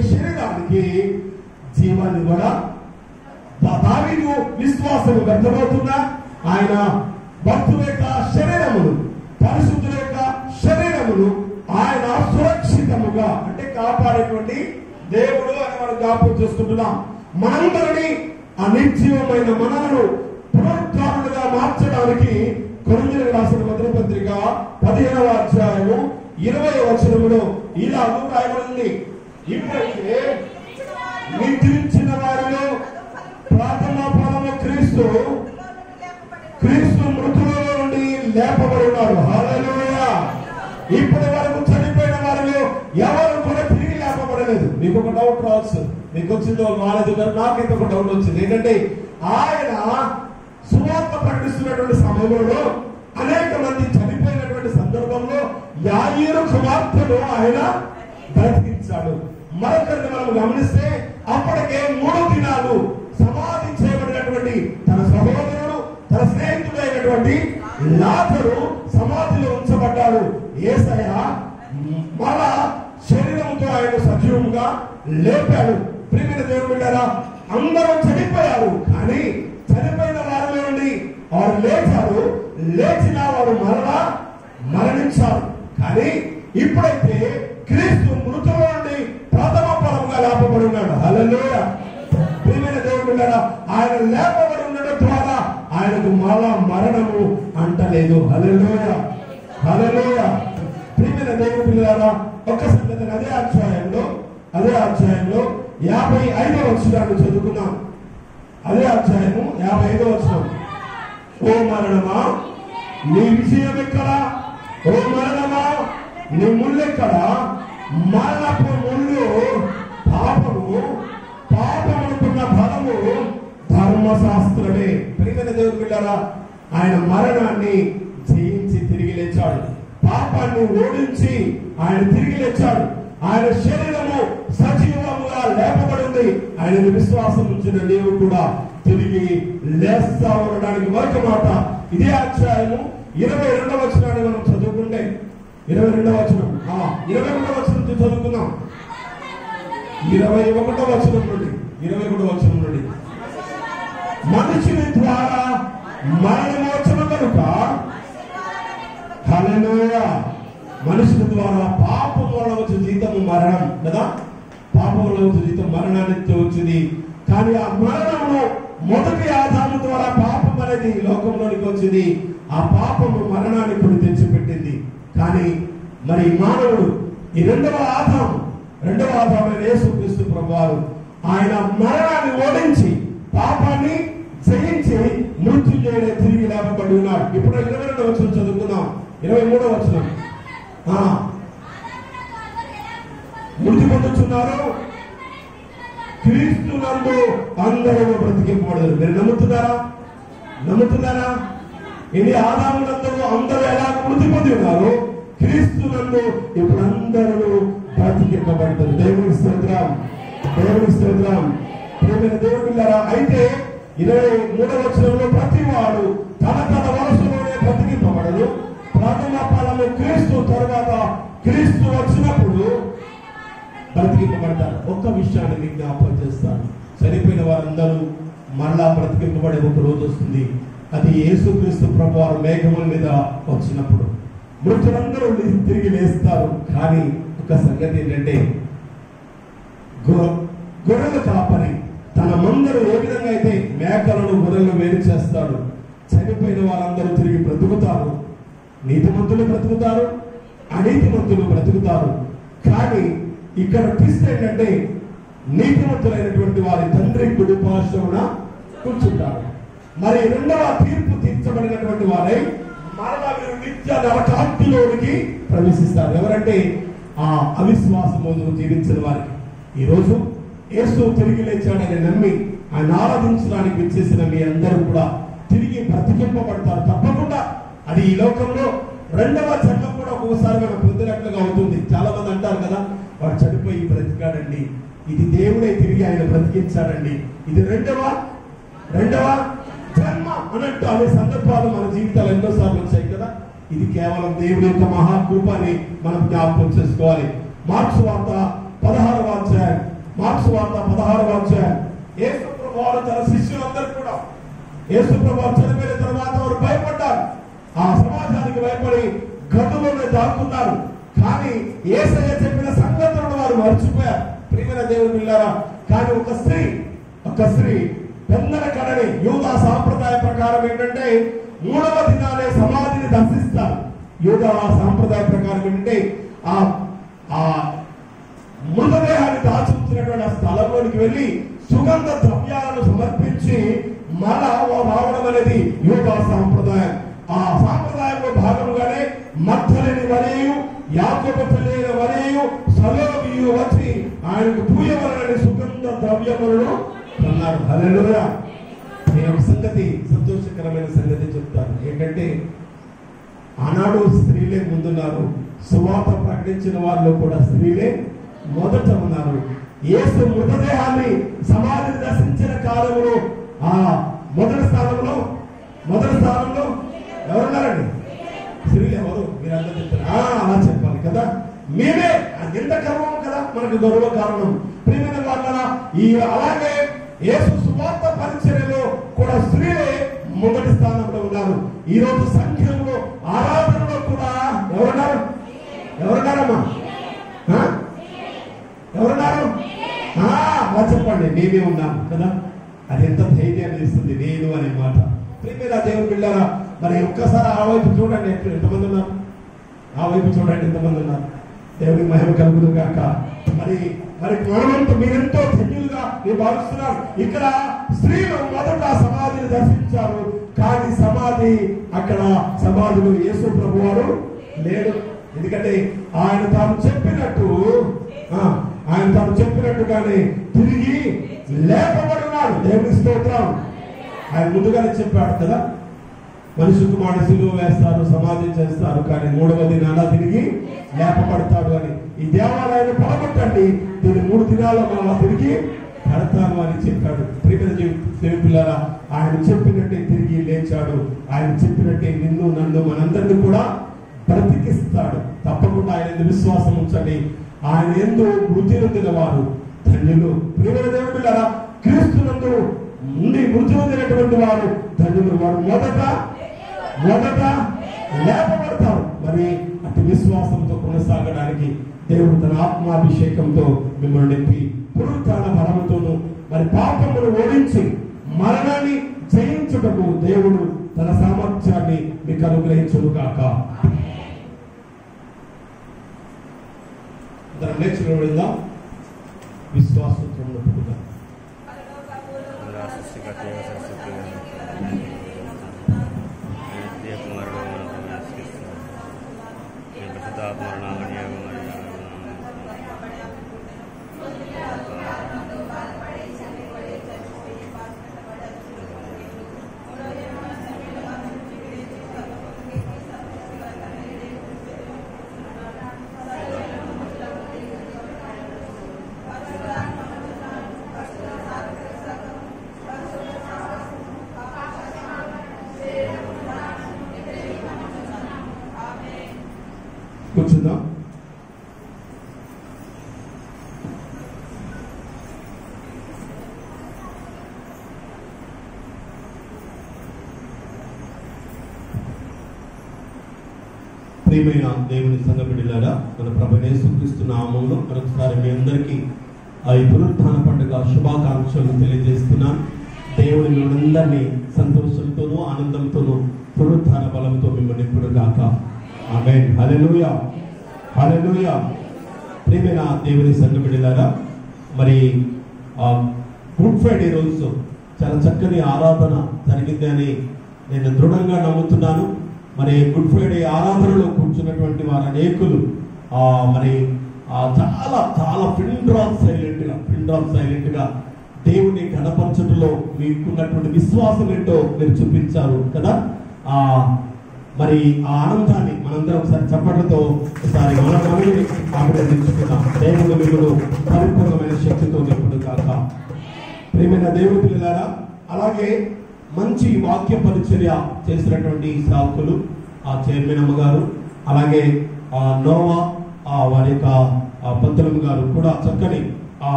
[SPEAKER 2] ఈ శరీరానికి జీవాన్ని కూడా దావీదు విశ్వాసము వ్యర్థమవుతున్నా ఆయన భక్తుల యొక్క శరీరమును, పరిశుద్ధుల యొక్క శరీరమును ఆయన సురక్షితముగా అంటే కాపాడేటువంటి దేవుడు అని మనం జ్ఞాపకం చేసుకుంటున్నాం. మనందరినీ ఆ నిర్జీవమైన మనలను పునరుత్థానులుగా మార్చడానికి కొరింథీయులకు రాసిన మొదటి పత్రిక 15వ అధ్యాయము 20వ వచనములో ఇలాగూ రాయబడింది. ఇప్పటికే నిద్రించిన వారిలో ప్రథమ ఫలము క్రీస్తు మృతులలో నుండి లేపబడి ఉన్నాడు. హల్లెలూయా. ఇప్పటి వరకు చనిపోయిన వారిలో ఎవరు కూడా తిరిగి లేపబడలేదు. మీకు ఒక డౌట్ రావచ్చు, మీకు వచ్చిందో రాలేదు కానీ నాకైతే ఒక డౌట్ వచ్చింది. ఏంటంటే ఆయన సువార్త ప్రకటిస్తున్నటువంటి సమయంలో అనేక మంది చనిపోయినటువంటి సందర్భంలో యాయీరు కుమార్తెను ఆయన బ్రతికించాడు. మరొకరిని మనం గమనిస్తే అప్పటికే 3 దినాలు సమాధి చేయబడినటువంటి తన సహోదరుడు, తన స్నేహితుడైనటువంటి లాజరు సమాధిలో ఉంచబడ్డాడు. యేసయ్య మళ్ళా శరీరంతో ఆయన సజీవంగా లేపాడు. ప్రియమైన దేవుని బిడ్డలారా, అందరూ చనిపోయారు, కానీ చనిపోయిన వారిలో నుండి వారు లేచారు. లేచిన వారు మరలా మరణించారు. కానీ ఇప్పుడైతే క్రీస్తు మృతుల నుండి ప్రథమ ఫలముగా లేపబడి ఉన్నాడు. హల్లెలూయా. ప్రియమైన దేవుని బిడ్డలారా, ఆయన లేపబడి ఉండడం ద్వారా ఆయనకు మరలా మరణము అంటలేదు. హల్లెలూయా, హల్లెలూయా. ప్రియమైన దేవుని బిడ్డలారా, ఒక సంగతిని అదే అధ్యాయంలో 55వ వచనాన్ని చదువుకున్నాం. అదే అధ్యాయము 55వ వచనం. ఓ మరణమా నీ విజయం ఎక్కడా? ఓ మరణమా నీ ముళ్ళెక్కడా? మరణపు ముళ్ళు పాపమునుకున్న ఫలము ధర్మశాస్త్రమే. ప్రియమైన దేవుని బిడ్డలారా, ఆయన మరణాన్ని జయించి తిరిగి లేచాడు. పాపాన్ని ఓడించి ఆయన తిరిగి లేచాడు. ఆయన శరీరము సజీవముగా లేపబడింది. ఆయన విశ్వాసం ఉంచిన నీవు కూడా తిరిగి లేస్తా ఉండడానికి మరొక మాట. ఇదే అధ్యాయము 22వ వచనాన్ని మనం చదువుకుంటే 22వ వచనం 22వ వచనం నుంచి చదువుకుందాం. 21వ వచనం నుండి మనుషుని ద్వారా మరణమోచన కనుక, హల్లెలూయా, మనుషుల ద్వారా పాపం వల్ల వచ్చే జీతము మరణం కదా. పాపం వల్ల వచ్చే జీతం మరణానికి వచ్చింది. కానీ ఆ మరణము మొదటి ఆదాము ద్వారా పాపం అనేది లోకంలోనికి వచ్చింది. ఆ పాపము మరణాన్ని కూడా తెచ్చిపెట్టింది. కానీ మరి మానవుడు ఈ రెండవ ఆదామైన యేసుక్రీస్తు ప్రభువారు ఆయన మరణాన్ని ఓడించి పాపాన్ని జయించి మృత్యుంజయుడే తిరిగి లేపబడి ఉన్నాడు. ఇప్పుడు 22వ వచనం చదువుకుందాం. 23వ వచనం. మృతి పొందుతున్నారు, క్రీస్తు నందు అందరూ బ్రతికింపబడదు. మీరు నమ్ముతున్నారా? ఇది ఆదాములందరూ అందరూ ఎలా మృతి పొంది ఉన్నారు, క్రీస్తు నందు ఇప్పుడు అందరూ బ్రతికింపబడతారు. దేవుని స్తోత్రం. ప్రియమైన దేవుని బిడ్డలారా, అయితే 23వ వచనంలో ప్రతి వాడు తన వలసలోనే బ్రతికింపబడదు. ప్రథమ ఫలము క్రీస్తు, తర్వాత క్రీస్తు వచ్చినప్పుడు బ్రతికింపబడతారు. ఒక్క విషయాన్ని మీకు జ్ఞాపకం చేస్తాను. చనిపోయిన వారందరూ మరలా బ్రతికింపబడే ఒక రోజు వస్తుంది. అది యేసుక్రీస్తు ప్రభువారు మేఘముల మీద వచ్చినప్పుడు మృతులందరూ తిరిగి లేస్తారు. కానీ ఒక సంగతి ఏంటంటే, గొర్రెల కాపరి తన మందరు ఏ విధంగా అయితే మేకలను గొర్రెలను వేరు చేస్తాడు, చనిపోయిన వారందరూ తిరిగి బ్రతుకుతారు. నీతిమంతులు బ్రతుకుతారు, అనీతిమంతులు బ్రతుకుతారు. కానీ ఇక్కడ ట్విస్ట్ ఏంటంటే, నీతిమంతులైనటువంటి వారి తండ్రి కుడి పార్శ్వమున కూర్చుంటారు. మరి రెండవ తీర్పు తీర్చబడినటువంటి వారై మరలా వీరు నిత్య నరకాగ్నిలోనికి ప్రవేశిస్తారు. ఎవరంటే ఆ అవిశ్వాసము జీవించిన వారికి. ఈరోజు యేసు తిరిగి లేచాడని నమ్మి ఆయన ఆరాధించడానికి వచ్చేసిన మీ అందరూ కూడా తిరిగి బ్రతికింపబడతారు తప్పకుండా. అది ఈ లోకంలో రెండవ జన్మ కూడా ఒక్కొక్కసారి మనం పొందినట్లుగా అవుతుంది. చాలా మంది అంటారు కదా, వాడు చనిపోయి బ్రతికాడండి, ఇది దేవుడే తిరిగి ఆయన బ్రతికించాడండి, ఇది రెండవ జన్మ అన్నట్టు అనే సందర్భాలు మన జీవితాలు ఎన్నోసార్లు వచ్చాయి కదా. ఇది కేవలం దేవుడి యొక్క మహాకృపని మనం జ్ఞాపకం చేసుకోవాలి. మార్క్స్ వార్త 16వ అధ్యాయం యేసు ప్రభువు తన శిష్యులందరూ కూడా యేసు ప్రభువు చనిపోయిన తర్వాత వారు భయపడ్డారు. ఆ సమాజానికి భయపడి గదులోనే దాక్కున్నారు. కానీ యేసయ్య చెప్పిన సంగతులను వారు మర్చిపోయారు. ప్రియమైన దేవుని బిడ్డలారా, కానీ ఒక స్త్రీ పెందల కడని యూదా సాంప్రదాయ ప్రకారం ఏంటంటే 3వ దినాలే సమాధిని దర్శిస్తారు. యూదా సాంప్రదాయ ప్రకారం ఏంటంటే ఆ మృతదేహాన్ని దాచుకున్నటువంటి ఆ స్థలంలోనికి వెళ్ళి సుగంధ ద్రవ్యాలను సమర్పించి మళ్ళా రావడం అనేది యూదా సాంప్రదాయం. ఆ సాంప్రదాయంలో భాగంగానే మగ్దలేని మరియు, యాకోబు తల్లి మరియు, సలోమియు వచ్చి ఆయనకు పూయవలనని సుగంధ ద్రవ్యములను అన్నారు. హల్లెలూయా. నేను ఒక సంతోషకరమైన సంగతి చెప్తాను. ఏంటంటే, ఆనాడు స్త్రీలే ముందున్నారు, సువార్త ప్రకటించిన వారిలో కూడా స్త్రీలే మొదట ఉన్నారు. యేసు మృతదేహాన్ని సమాధిని దర్శించిన కాలంలో ఆ మొదటి స్థానంలో ఎవరున్నారండి? స్త్రీలు. ఎవరు? మీరందరూ చెప్తారు. అలా చెప్పాలి కదా. మేమే ఎంత గర్వం కదా, మనకు గౌరవ కారణం. ప్రియమైన వాళ్ళ ఈ అలాగే యేసు సువార్త పరిచర్యలో కూడా స్త్రీలే మొదటి స్థానంలో ఉన్నారు. ఈ రోజు సంఘంలో ఆరాధనలో కూడా ఎవరున్నారమ్మా? ఎవరున్నారు? చెప్పండి. మేమే ఉన్నాం కదా. అది ఎంత ధైర్యాన్ని ఇస్తుంది, నేను అనే మాట. ప్రియమైన దేవుని బిడ్డలారా, మరి ఒక్కసారి ఆ వైపు చూడండి, ఎంతమంది ఉన్నారు? ఆ వైపు చూడండి, ఎంతమంది ఉన్నారు? దేవునికి మహిమ కలుగును గాక. మరి మనమంతా మీరెంతో ధన్యులుగా మీరు భావిస్తున్నారు. ఇక్కడ స్త్రీలు మొదట సమాధిని దర్శించారు, కానీ సమాధిలో యేసు ప్రభు వారు లేడు. ఎందుకంటే ఆయన తాను చెప్పినట్టుగానే తిరిగి లేపబడున్నాడు. దేవుని స్తోత్రం. ఆయన ముందుగానే చెప్పాడు కదా, మనిషి కుమారుడు సిలువ వేస్తారు, సమాధి చేస్తారు, కానీ 3వ దినాన తిరిగి లేపబడతాడు అని. ఈ దేవాలయాన్ని పడగొట్టండి, దీన్ని 3 దినాల్లో మళ్ళా తిరిగి కడతాను అని చెప్పాడు. ప్రియమైన దేవులారా, ఆయన చెప్పినట్టే తిరిగి లేచాడు. ఆయన చెప్పినట్టే నిన్ను నన్ను మనందరినీ కూడా బ్రతికిస్తాడు. తప్పకుండా ఆయన విశ్వాసం ఉంచండి. ఆయన ఎందు మృతి నొందిన వారు ధన్యులు. ప్రియమైన దేవులారా, క్రీస్తునందు ఉండి మృతి నొందినటువంటి వారు ధన్యులు. వారు మొదట లేపబడతారు. మరి అటు విశ్వాసంతో కొనసాగడానికి దేవుడు తన ఆత్మాభిషేకంతో మిమ్మల్ని నింపి పునరుత్థాన బలముతోను మరి పాపమును ఓడించి మరణాన్ని జయించుటకు దేవుడు తన సామర్థ్యాన్ని మీకు అనుగ్రహించును గాక. నేర్చుకుని విశ్వాసంతో పుట్టుగా కూర్చుందాం. ప్రియమైన దేవుని సంఘ బిడ్డలారా, మన ప్రభువైన యేసుక్రీస్తు నామములో మరొకసారి మీ అందరికీ ఈ పునరుత్థాన పండుగ శుభాకాంక్షలు తెలియజేస్తున్నాను. దేవుని మిమ్మల్ని సంతోషంతోనూ ఆనందంతోనూ పునరుత్థాన బలంతో మిమ్మల్ని నింపును గాక. ఆమేన్. హల్లెలూయా, హల్లెలూయా. ప్రియమైన దేవుని సంఘ బిడ్డలారా, మరి గుడ్ ఫ్రైడే రోజు చాలా చక్కని ఆరాధన జరిగింది అని నేను దృఢంగా నమ్ముతున్నాను. మరి గుడ్ ఫ్రైడే ఆరాధనలో కూర్చున్నటువంటి వారు అనేకులు మరి చాలా చాలా పిన్ డ్రాప్ సైలెంట్ గా దేవుని గణపరచుటలో మీకున్నటువంటి విశ్వాసం ఏంటో మీరు చూపించారు కదా. మరి ఆ ఆనందాన్ని మనందరం ఒకసారి చప్పట్లతో ఒకసారి మనల్ని అభినందించుకుందాం. దేవుడు మిమ్మల్ని పరిపూర్ణమైన శక్తితో నింపును గాక. ప్రియమైన దేవుని పిల్లలారా, అలాగే మంచి వాక్య పరిచర్య చేసినటువంటి సేవకులు చైర్మన్ అమ్మగారు, అలాగే నోవా వారి యొక్క పంతులమ్మ గారు కూడా చక్కని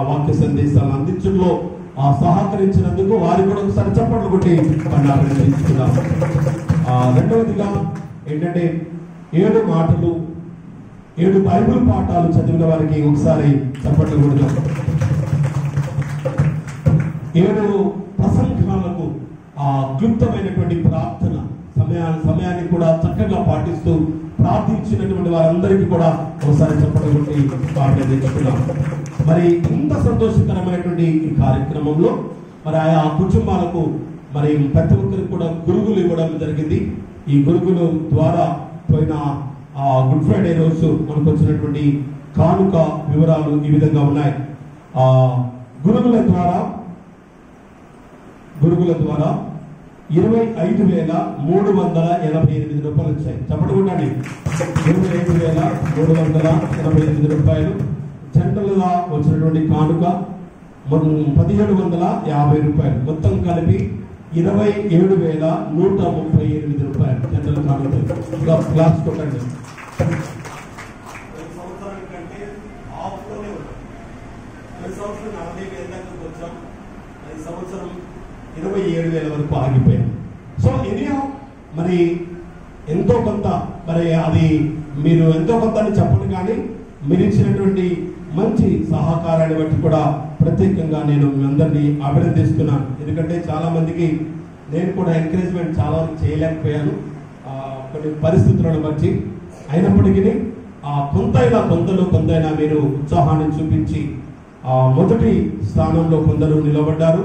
[SPEAKER 2] వాక్య సందేశాలను అందించడంలో సహకరించినందుకు వారి కూడా ఒకసారి చప్పట్లు కొట్టి మనం అభినందించుకుందాం. రెండవదిగా ఏంటంటే 7 మాటలు 7 బైబిల్ పాఠాలు చదివిన వారికి ఒకసారి చప్పట్లు కొడదాం. 7 ప్రసంగాలకు క్లుప్తమైనటువంటి ప్రార్థన సమయాన్ని కూడా చక్కగా పాటిస్తూ ప్రార్థించినటువంటి వారందరికీ కూడా ఒకసారి చప్పట్లు కొట్టి అభినందించుకున్నాం. మరి ఇంత సంతోషకరమైనటువంటి ఈ కార్యక్రమంలో మరి ఆయా కుటుంబాలకు మరి ప్రతి ఒక్కరికి కూడా గురుగులు ఇవ్వడం జరిగింది. ఈ గురుగుల ద్వారా పోయిన గుడ్ ఫ్రైడే రోజు మనకు వచ్చినటువంటి కానుక వివరాలు ఈ విధంగా ఉన్నాయి. గురుగుల ద్వారా 25,388 రూపాయలు వచ్చాయి. చెప్పండి, 25,388 రూపాయలు. జనరల్గా వచ్చినటువంటి కానుక 1,750 రూపాయలు. మొత్తం కలిపి 27,138 రూపాయలు జనరల్ కానుక. క్లాస్ కొట్టండి. సంవత్సరానికంటే ఆఫ్లోనే ఉంటాం. ప్రతి సంవత్సరం 40,000 దాకా వచ్చాం. ఈ సంవత్సరం 27,000 వరకు ఆగిపోయాం. సో ఎనీహౌ మరి ఎంతో కొంత, మరి అది మీరు ఎంతో కొంత అని చెప్పండి, కానీ మీరు ఇచ్చినటువంటి మంచి సహకారాన్ని బట్టి కూడా ప్రత్యేకంగా నేను మీ అందరినీ అభినందిస్తున్నాను. ఎందుకంటే చాలా మందికి నేను కూడా ఎంకరేజ్మెంట్ చాలా చేయలేకపోయాను కొన్ని పరిస్థితులను బట్టి. అయినప్పటికీ కొంతైనా మీరు ఉత్సాహాన్ని చూపించి మొదటి స్థానంలో కొందరు నిలబడ్డారు.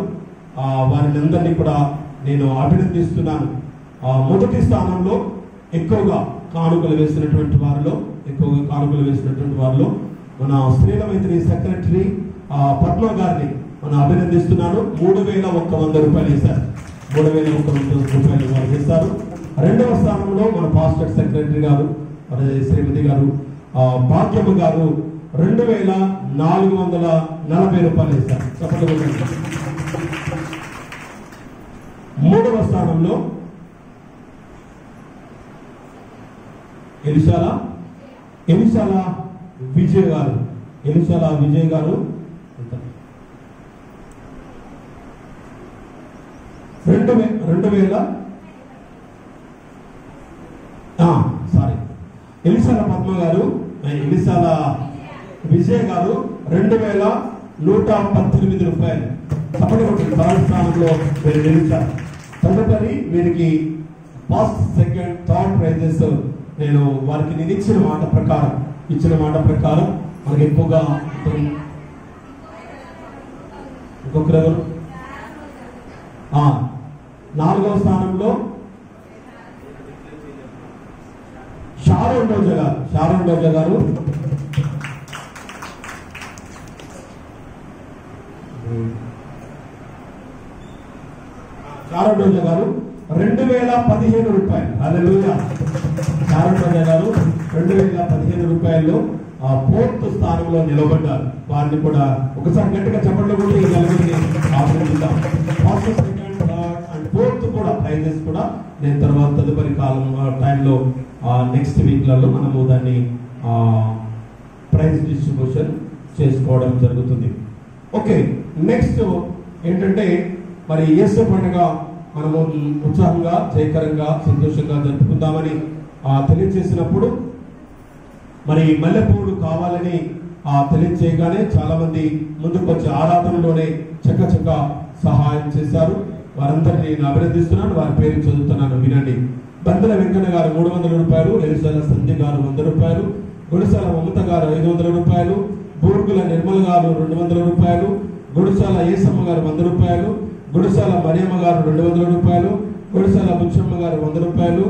[SPEAKER 2] వారిని అందరినీ కూడా నేను అభినందిస్తున్నాను. మొదటి స్థానంలో ఎక్కువగా కానుకలు వేసినటువంటి వారిలో మన స్త్రీల మైత్రి సెక్రటరీ పద్మ గారిని మనం అభినందిస్తున్నాను. 3,100 రూపాయలు వేశారు. 3,100 రూపాయలు వారు చేస్తారు. రెండవ స్థానంలో మన పాస్టర్ సెక్రటరీ గారు శ్రీమతి గారు భాగ్యమ్మ గారు 2,440 రూపాయలు వేశారు. చెప్పండి. మూడవ స్థానంలో ఎలిశాల విజయ్ గారు 2,000 ఎలిశాల పద్మ గారు ఎలిశాల విజయ్ గారు 2,118 రూపాయలు. తప్పటి థర్డ్ స్థానంలో మీరు నిలిచారు. తదుపరి వీరికి ఫస్ట్, సెకండ్, థర్డ్ ప్రైజెస్ నేను వారికి నేను ఇచ్చిన మాట ప్రకారం మనకి ఎక్కువగా ఇంకొకరెవరు 4వ స్థానంలో షారోన్ రోజా గారు షారోన్ రోజా గారు 2,015 రూపాయలు. హల్లెలూయా. షారోన్ రోజా గారు 2,015 రూపాయల్లో ఫోర్త్ స్థానంలో నిలబడ్డారు. వారిని కూడా ఒకసారి గట్టిగా చెప్పండి కూడా ఈ నలుగురిని ఆహ్వానిద్దాం. First, second, third and fourth కూడా ప్రైజెస్ కూడా నేను తర్వాత తదుపరి కాలం టైంలో నెక్స్ట్ వీక్లలో మనము దాన్ని ప్రైజ్ డిస్ట్రిబ్యూషన్ చేసుకోవడం జరుగుతుంది. ఓకే, నెక్స్ట్ ఏంటంటే మరి యేసు పండుగ మనము ఉత్సాహంగా, జయకరంగా, సంతోషంగా జరుపుకుందామని తెలియజేసినప్పుడు మరి మల్లెపూలు కావాలని తెలియజేయగానే చాలా మంది ముందుకు వచ్చి ఆరాధనలోనే చక్క సహాయం చేశారు. వారందరినీ నేను అభినందిస్తున్నాను. వారి పేరు చదువుతున్నాను, వినండి. బందల వెంకన్న గారు 300 రూపాయలు, ఎలిసాల సంధ్య గారు 100 రూపాయలు, గుడిసాల మమత గారు 500 రూపాయలు, బూర్గుల నిర్మల్ గారు 200 రూపాయలు, గుడిసాల ఏసమ్మ గారు 100 రూపాయలు, గుడిసాల మరియమ్మ గారు 200 రూపాయలు, గుడిసాల బుచ్చమ్మ గారు 100 రూపాయలు,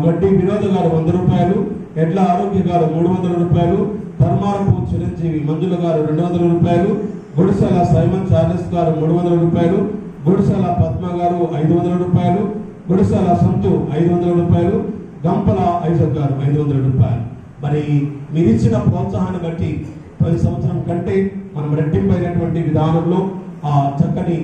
[SPEAKER 2] గడ్డి వినోద్ గారు 100 రూపాయలు, ఎడ్ల ఆరోగ్య గారు 300 రూపాయలు, ధర్మారపు చిరంజీవి మంజుల గారు 200 రూపాయలు, గుడిసాల సైమన్ చార్లెస్ గారు 300 రూపాయలు, గుడిసాల పద్మ గారు 500 రూపాయలు, గుడిసాల సంతు 500 రూపాయలు, గంపల ఐజక్ గారు 500 రూపాయలు. మరి మీరు ఇచ్చిన ప్రోత్సాహాన్ని బట్టి ప్రతి సంవత్సరం కంటే మనం రెట్టింపైనటువంటి విధానంలో చక్కని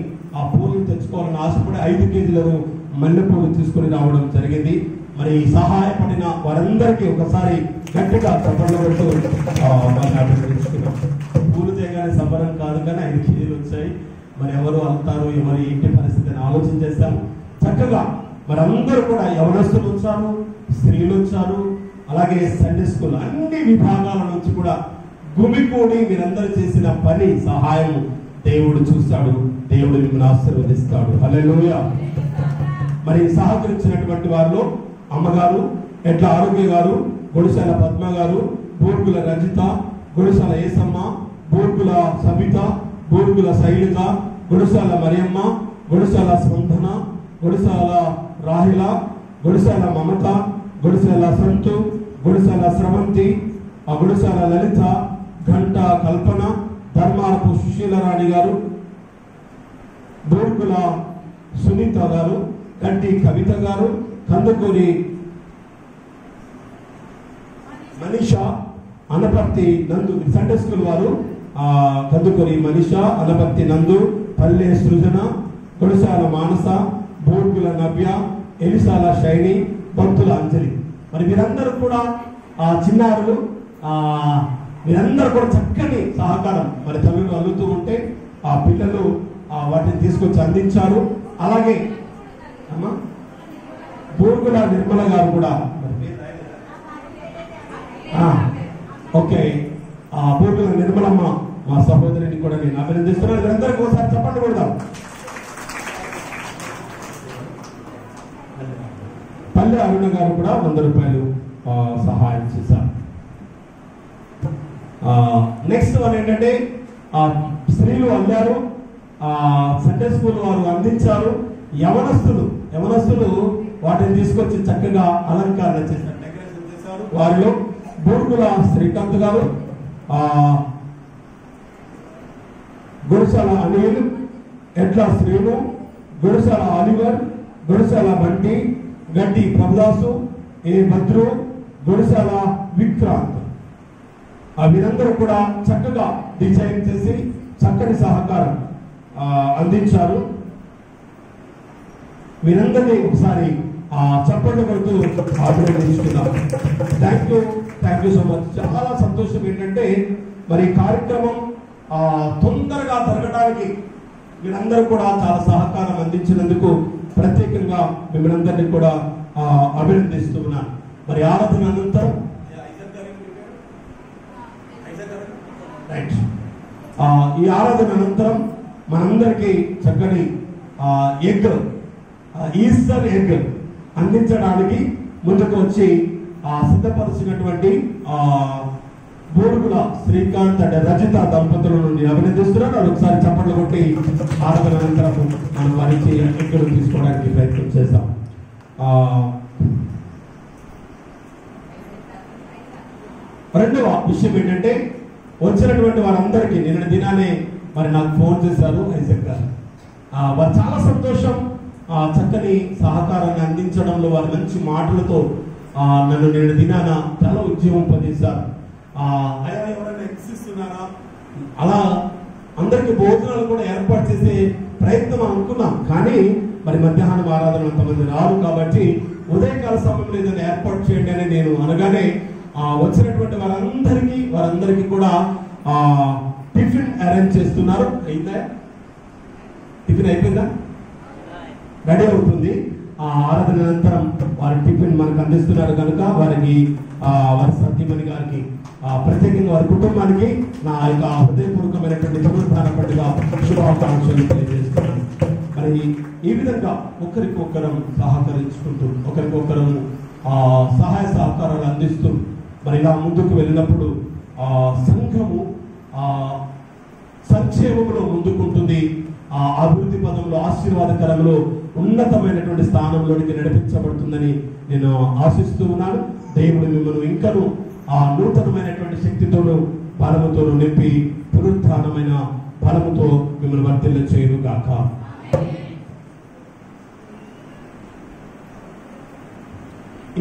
[SPEAKER 2] పూలు తెచ్చుకోవాలని ఆశపడి 5 కేజీలను మల్లెపూలు తీసుకుని రావడం జరిగింది. మరి సహాయపడిన వారందరికీ ఒకసారి గట్టిగా చప్పట్లు పెడుతూ అభినందించుకున్నాం. పూలు చేయగానే సంబరం కాదు, కానీ 5 కేజీలు వచ్చాయి. మరి ఎవరు వెళ్తారు, ఎవరి ఇంటి పరిస్థితిని ఆలోచన చేశాము. చక్కగా మరి అందరూ కూడా యవనస్తులు వచ్చారు, స్త్రీలు వచ్చారు, అలాగే సండే స్కూల్ అన్ని విభాగాల నుంచి కూడా గుమికూడి మీరందరూ చేసిన పని సహాయం దేవుడు చూస్తాడు, దేవుడు మిమ్మల్ని ఆశీర్వదిస్తాడు. హల్లెలూయా. మరి సహకరించినటువంటి వారిలో అమ్మగారు, ఎడ్ల ఆరోగ్య గారు, గుడిసాల పద్మ గారు, బూర్గుల రజిత, గుడిసాల ఏసమ్మ, బూర్గుల సబిత, బూర్గుల శైలజ, గుడిసాల మరియమ్మ, గుడిసాల స్పందన, గుడిసాల రాహిల, గుడిసాల మమత, గుడిసాల సంతు, గుడిసాల స్రవంతి, గుడిసాల లలిత, గంట కల్పన, ధర్మారపు సుశీలరాణి గారు, బూర్గుల సునీత గారు, గంటి కవిత గారు, కందుకూరి మనీషా, అనపర్తి నందు సండే స్కూల్ వారు, కందుకూరి మనీషా, అనపర్తి నందు, పల్లె సృజన, కొడసాల మానస, బోర్గుల నవ్య, ఎలిసాల శైని, భక్తుల అంజలి. మరి వీరందరూ కూడా చిన్నారులు, వీరందరూ కూడా చక్కని సహకారం మరి తల్లులు అల్లుతూ ఉంటే ఆ పిల్లలు వాటిని తీసుకొచ్చి అందించారు. అలాగే అమ్మా బోర్గుల నిర్మల గారు కూడా ఓకే, బోర్గుల నిర్మలమ్మ మా సహోదరిని కూడా నేను అభినందిస్తున్నాను. వీరందరికీ ఒకసారి చెప్పండి కొడదాం. పల్లె అరుణ గారు కూడా 100 రూపాయలు సహాయం చేశారు. నెక్స్ట్ వన్ ఏంటంటే స్త్రీలు అల్లారు, సండే స్కూల్ వారు అందించారు. యవనస్తులు వాటిని తీసుకొచ్చి చక్కగా అలంకరణ చేశారు, డెకరేషన్ చేశారు. వారిలో బూర్గుల శ్రీకాంత్ గారు, గుడిసాల అనిల్, ఎట్లా శ్రీను, గుడిసాల ఆలివర్, గుడిసాల బంటి, గడ్డి ప్రభుదాసు, ఏ భద్రు, గుడిసాల విక్రాంత్. వీరందరూ కూడా చక్కగా డిజైన్ చేసి చక్కని సహకారం అందించారు. వీరందరినీ ఒకసారి చప్పట్లు కొడుతూ అభినందించుకుందాం. Thank you so much. చాలా సంతోషం ఏంటంటే మరి కార్యక్రమం తొందరగా జరగడానికి మీరందరూ కూడా చాలా సహకారం అందించినందుకు ప్రత్యేకంగా మిమ్మల్ని కూడా అభినందిస్తూ ఉన్నాను. మరి ఆరాధన అనంతరం ఈ ఆరాధన అనంతరం మనందరికీ చక్కని ఈస్టర్ ఎగ్ అందించడానికి ముందుకు వచ్చి సిద్ధపరిచినటువంటి బోర్గుల శ్రీకాంత్ అంటే రజిత దంపతుల నుండి అభినందిస్తున్నాను. ఒకసారి చప్పట్లు కొట్టి ఆరాధన అనంతరం మనం వారికి ఎగ్గులు తీసుకోవడానికి ప్రయత్నం చేస్తాం. రెండవ విషయం ఏంటంటే వచ్చినటువంటి వారందరికీ నిన్న దినానే మరి నాకు ఫోన్ చేశారు ఐజక్ గారు. వారు చాలా సంతోషం, చక్కని సహకారాన్ని అందించడంలో వారి మంచి మాటలతో నన్ను నిన్న దినాన చాలా ఉద్యమింపజేశారు. ఎవరైనా ఎక్సిస్తున్నారా, అలా అందరికి భోజనాలు కూడా ఏర్పాటు చేసే ప్రయత్నం అనుకున్నాం. కానీ మరి మధ్యాహ్నం ఆరాధన అంతమంది రారు కాబట్టి ఉదయకాల సమయంలో ఏదైనా ఏర్పాటు చేయండి అని నేను అనగానే వచ్చినటువంటి వారందరికీ కూడా టిఫిన్ అరేంజ్ చేస్తున్నారు. అయిందా? టిఫిన్ అయిపోయిందా? రెడీ అవుతుంది. ఆరాధన అనంతరం వారి టిఫిన్ మనకు అందిస్తున్నారు కనుక వారికి వారి సత్యమణి గారికి ప్రత్యేకంగా వారి కుటుంబానికి నా యొక్క హృదయపూర్వకమైనటువంటి పునరుద్ధాన పండుగ శుభాకాంక్షలు తెలియజేస్తున్నాను. మరి ఈ విధంగా ఒకరికొకరం సహకరించుకుంటూ ఒకరికొకరం సహాయ సహకారాలు అందిస్తూ మరి ఇలా ముందుకు వెళ్ళినప్పుడు సంఘము సంక్షేమంలో ముందుకుంటుంది, అభివృద్ధి పదంలో ఆశీర్వాదకరంలో ఉన్నతమైనటువంటి స్థానంలోనికి నడిపించబడుతుందని నేను ఆశిస్తూ ఉన్నాను. దేవుడు మిమ్మల్ని ఇంకను నూతనమైనటువంటి శక్తితోనూ బలముతోనూ నింపి పునరుత్థానమైన బలముతో మిమ్మల్ని వర్ధిల్ల చేయను గాక.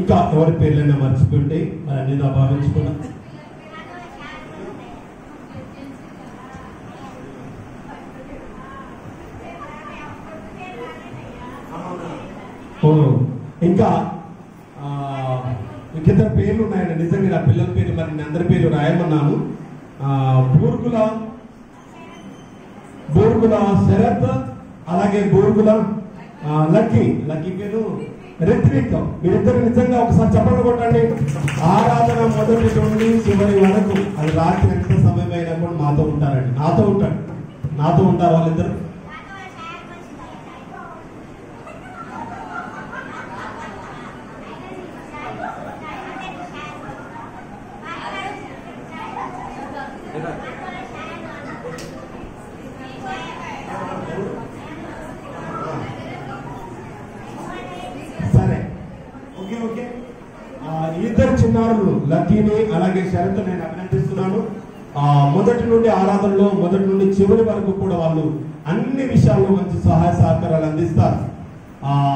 [SPEAKER 2] ఇంకా ఎవరి పేర్లైనా మర్చిపోయింటే మరి అన్ని భావించుకున్నా. ఇంకా ఇంకిద్దరు పేర్లు ఉన్నాయండి. నిజంగా నా పిల్లల పేరు మరి నేను అందరి పేర్లు రాయమన్నాను. బోర్గుల శరత్, అలాగే బోర్గుల లక్కీ పేరు రిత్విక్. మీరిద్దరు నిజంగా ఒకసారి చెప్పండి కొట్టండి. ఆరాధన మొదటి నుండి చివరి వరకు అది రాత్రి ఎంత సమయం అయినా కూడా నాతో ఉంటారు వాళ్ళిద్దరు. ఇద్దరు చిన్నారులు లక్కీని అలాగే శరత్ నేను అభినందిస్తున్నాను. మొదటి నుండి ఆరాధనలో మొదటి నుండి చివరి వరకు కూడా వాళ్ళు అన్ని విషయాల్లో మంచి సహాయ సహకారాలు అందిస్తారు.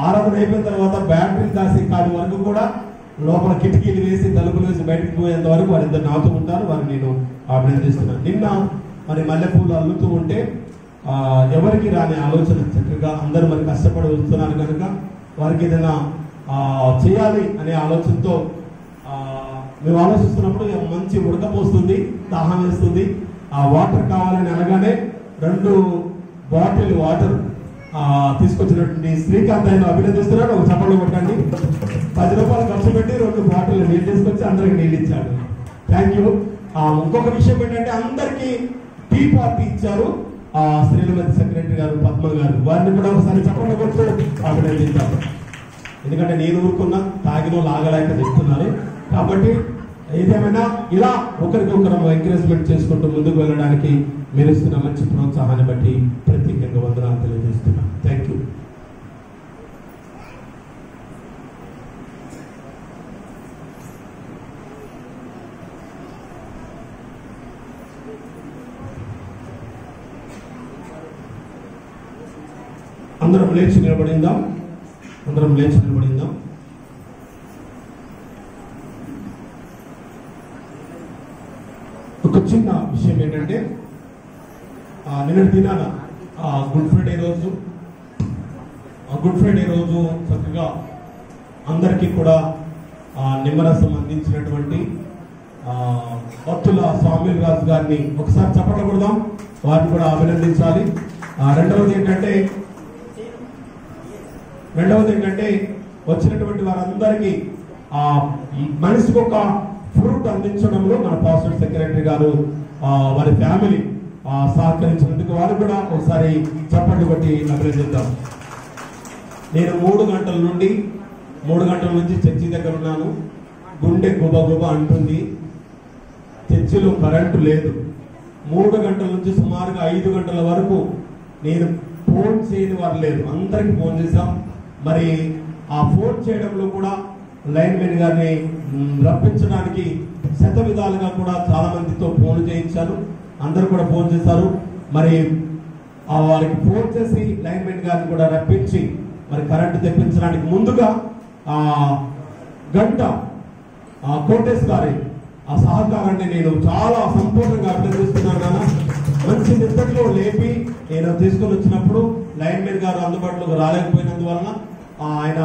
[SPEAKER 2] ఆరాధన అయిపోయిన తర్వాత బ్యాటరీ కాసే కాడి వరకు కూడా లోపల కిటికీలు వేసి తలుపులు వేసి బయటకు పోయేంత వరకు వారిద్దరు నాతో ఉంటారు. వారిని నేను అభినందిస్తున్నాను. నిన్న మరి మల్లెపూలు అల్లుతూ ఉంటే ఎవరికి రాని ఆలోచన చక్కగా అందరూ మరి కష్టపడి వస్తున్నారు కనుక వారికి ఏదైనా చేయాలి అనే ఆలోచనతో మేము ఆలోచిస్తున్నప్పుడు మంచి ఉడకపోస్తుంది, దాహం వేస్తుంది, ఆ వాటర్ కావాలని అనగానే 2 బాటిల్ వాటర్ తీసుకొచ్చినటువంటి శ్రీకాంత్ ఆయన అభినందిస్తున్నాడు. ఒక చప్పట్లు కొట్టండి. 10 రూపాయలు ఖర్చు పెట్టి 2 బాటిల్ నీళ్ళు తీసుకొచ్చి అందరికి నీళ్ళు ఇచ్చాడు. Thank you. ఇంకొక విషయం ఏంటంటే అందరికి టీ పార్టీ ఇచ్చారు శ్రీలమతి సెక్రటరీ గారు, పద్మ గారు. వారిని కూడా ఒకసారి చప్పట్లు కొడుతూ అభినందించారు. ఎందుకంటే నేను ఊరుకున్నా, తాగినో లాగలేక చెప్తున్నారు. కాబట్టి ఏదేమైనా ఇలా ఒకరికొకరు ఎంకరేజ్మెంట్ చేసుకుంటూ ముందుకు వెళ్ళడానికి మీరు ఇస్తున్న మంచి ప్రోత్సాహాన్ని బట్టి ప్రత్యేకంగా వందనాలు తెలియజేస్తున్నాను. Thank you. అందరం లేచి నిలబడిందాం. ఒక చిన్న విషయం ఏంటంటే నిన్నటి దినాన గుడ్ ఫ్రైడే రోజు చక్కగా అందరికీ కూడా నిమ్మరసం అందించినటువంటి భక్తుల స్వామి రాజు గారిని ఒకసారి చప్పట్లు కొడదాం. వారిని కూడా అభినందించాలి. రెండవది ఏంటంటే వచ్చినటువంటి వారందరికీ మనిషికి ఒక ఫ్రూట్ అందించడంలో మన పాస్టర్ సెక్రటరీ గారు వారి ఫ్యామిలీ సహకరించినందుకు వారు కూడా ఒకసారి చప్పట్లు కొట్టి అభినందిద్దాం. నేను 3 గంటల నుంచి చర్చి దగ్గర ఉన్నాను. గుండె గుబ అంటుంది. చర్చిలో కరెంటు లేదు. 3 గంటల నుంచి సుమారుగా 5 గంటల వరకు నేను ఫోన్ చేయని వారు లేదు. అందరికి ఫోన్ చేశాం. మరి ఆ ఫోన్ చేయడంలో కూడా లైన్ మెన్ గారిని రప్పించడానికి శత విధాలుగా కూడా చాలా మందితో ఫోన్ చేయించారు. అందరూ కూడా ఫోన్ చేశారు. మరి వారికి ఫోన్ చేసి లైన్ మెన్ గారిని కూడా రప్పించి మరి కరెంటు తెప్పించడానికి ముందుగా గంట కోటేష్ గారి ఆ సహకారాన్ని నేను చాలా సంపూర్ణంగా అభినందిస్తున్నాను. మంచి నిద్రలో లేపి నేను తీసుకొని వచ్చినప్పుడు లైన్ మెన్ గారు అందుబాటులోకి రాలేకపోయినందువలన ఆయన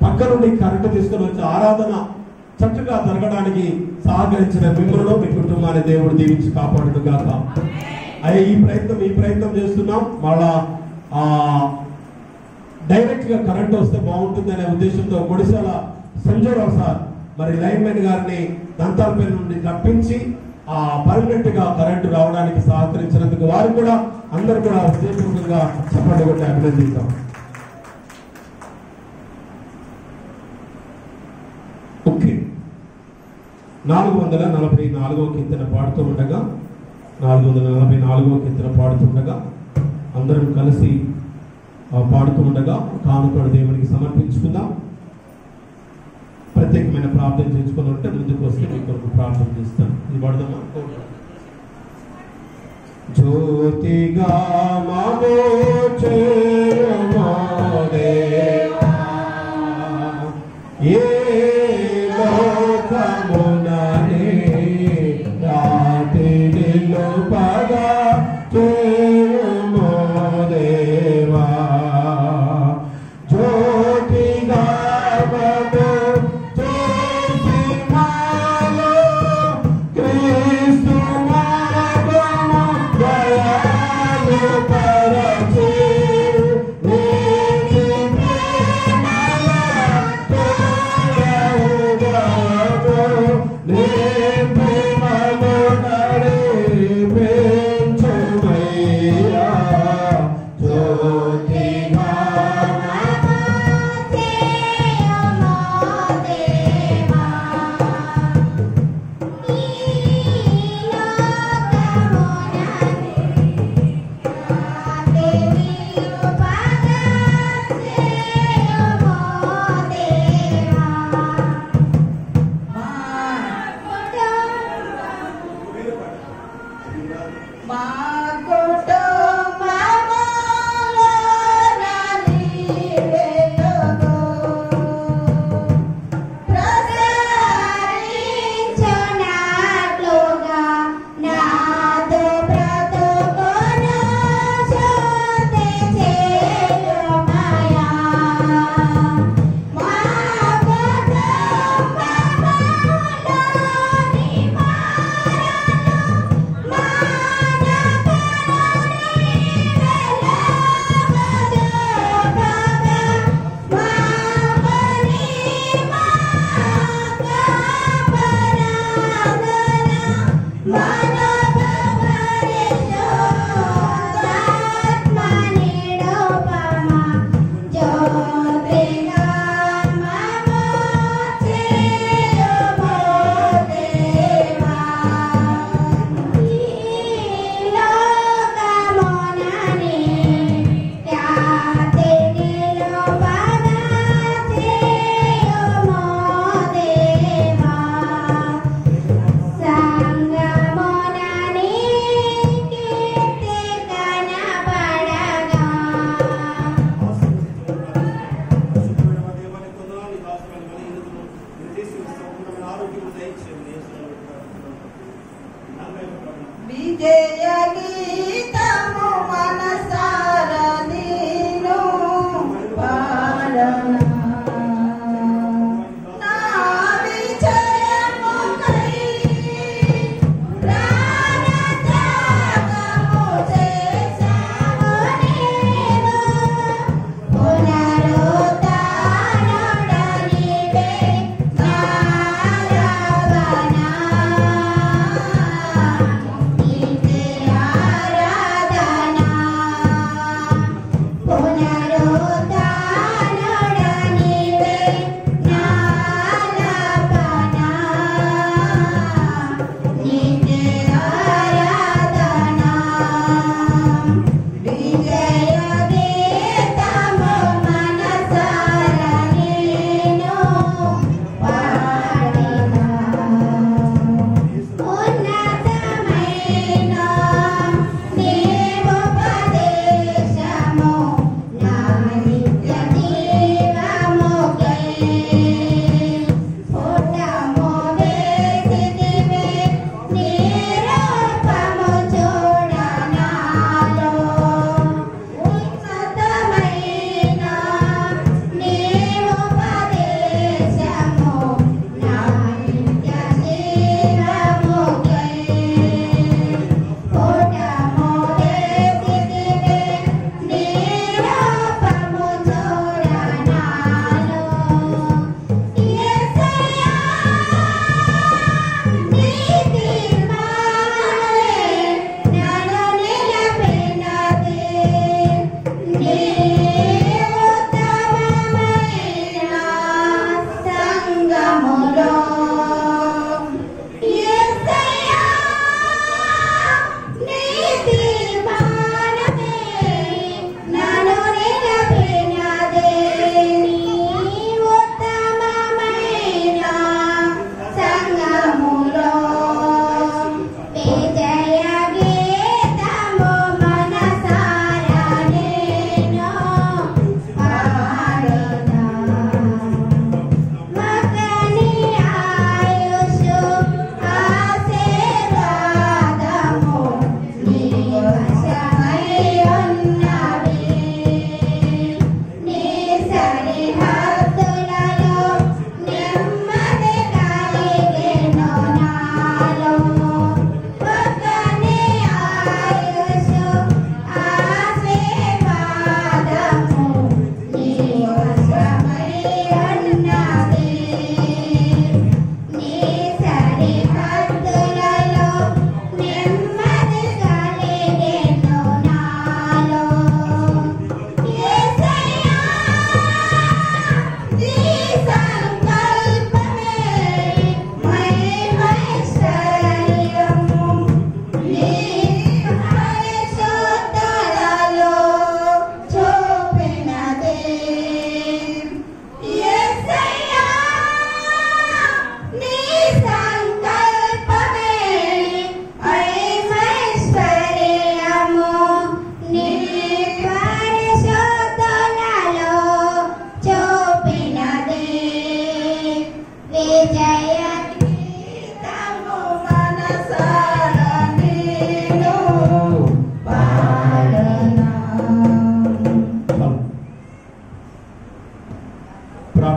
[SPEAKER 2] పక్క నుండి కరెంటు తీసుకొని వచ్చి ఆరాధన చక్కగా జరగడానికి సహకరించిన మిమ్మల్ని మీ కుటుంబాన్ని దేవుడు దీవించి కాపాడును గాక. ఈ ప్రయత్నం చేస్తున్నాం. మళ్ళా డైరెక్ట్ గా కరెంట్ వస్తే బాగుంటుంది అనే ఉద్దేశంతో గుడిశాల సంజయరావు సార్ మరి లైన్ మెన్ గారిని దంతాలపల్లి నుండి రప్పించి పర్మనెంట్ గా కరెంటు రావడానికి సహకరించినందుకు వారు కూడా అందరూ కూడా ఉద్దేశపూర్వకంగా చప్పట్లు కొట్టి అభినందిస్తాం. ఓకే, 444వ కీర్తన పాడుతూ ఉండగా అందరం కలిసి పాడుతూ ఉండగా కానుకడు దేవునికి సమర్పించుకుందాం. ప్రత్యేకమైన ప్రార్థన చేసుకుని ఉంటే ముందుకు వస్తే మీ కొరకు ప్రార్థన చేస్తాను. ఇది పడదామా? జ్యోతిగా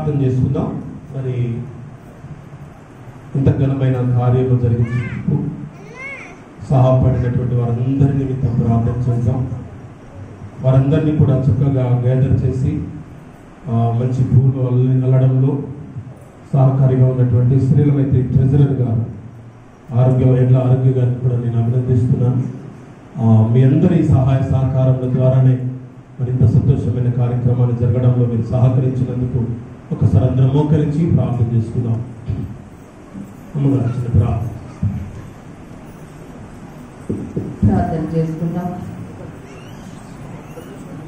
[SPEAKER 2] ప్రార్థన చేసుకుందాం. మరి ఇంత ఘనమైన కార్యము జరిగించేందుకు సహాయపడినటువంటి వారందరి నిమిత్తం ప్రార్థన చేద్దాం. వారందరినీ కూడా చక్కగా గ్యాదర్ చేసి మంచి పూలు అల్లడంలో సహకారిగా ఉన్నటువంటి శ్రీలమైతే ట్రెజరర్ గారు ఆరోగ్య గారిని కూడా నేను అభినందిస్తున్నాను. మీ అందరి సహాయ సహకారముల ద్వారానే మరింత సంతోషమైన కార్యక్రమాలు జరగడంలో మీరు సహకరించినందుకు ఒకసారి అందరం మోకరించి ప్రార్థన చేసుకుందాం. అమ్మగారు
[SPEAKER 6] ప్రార్థన చేసుకుందాం.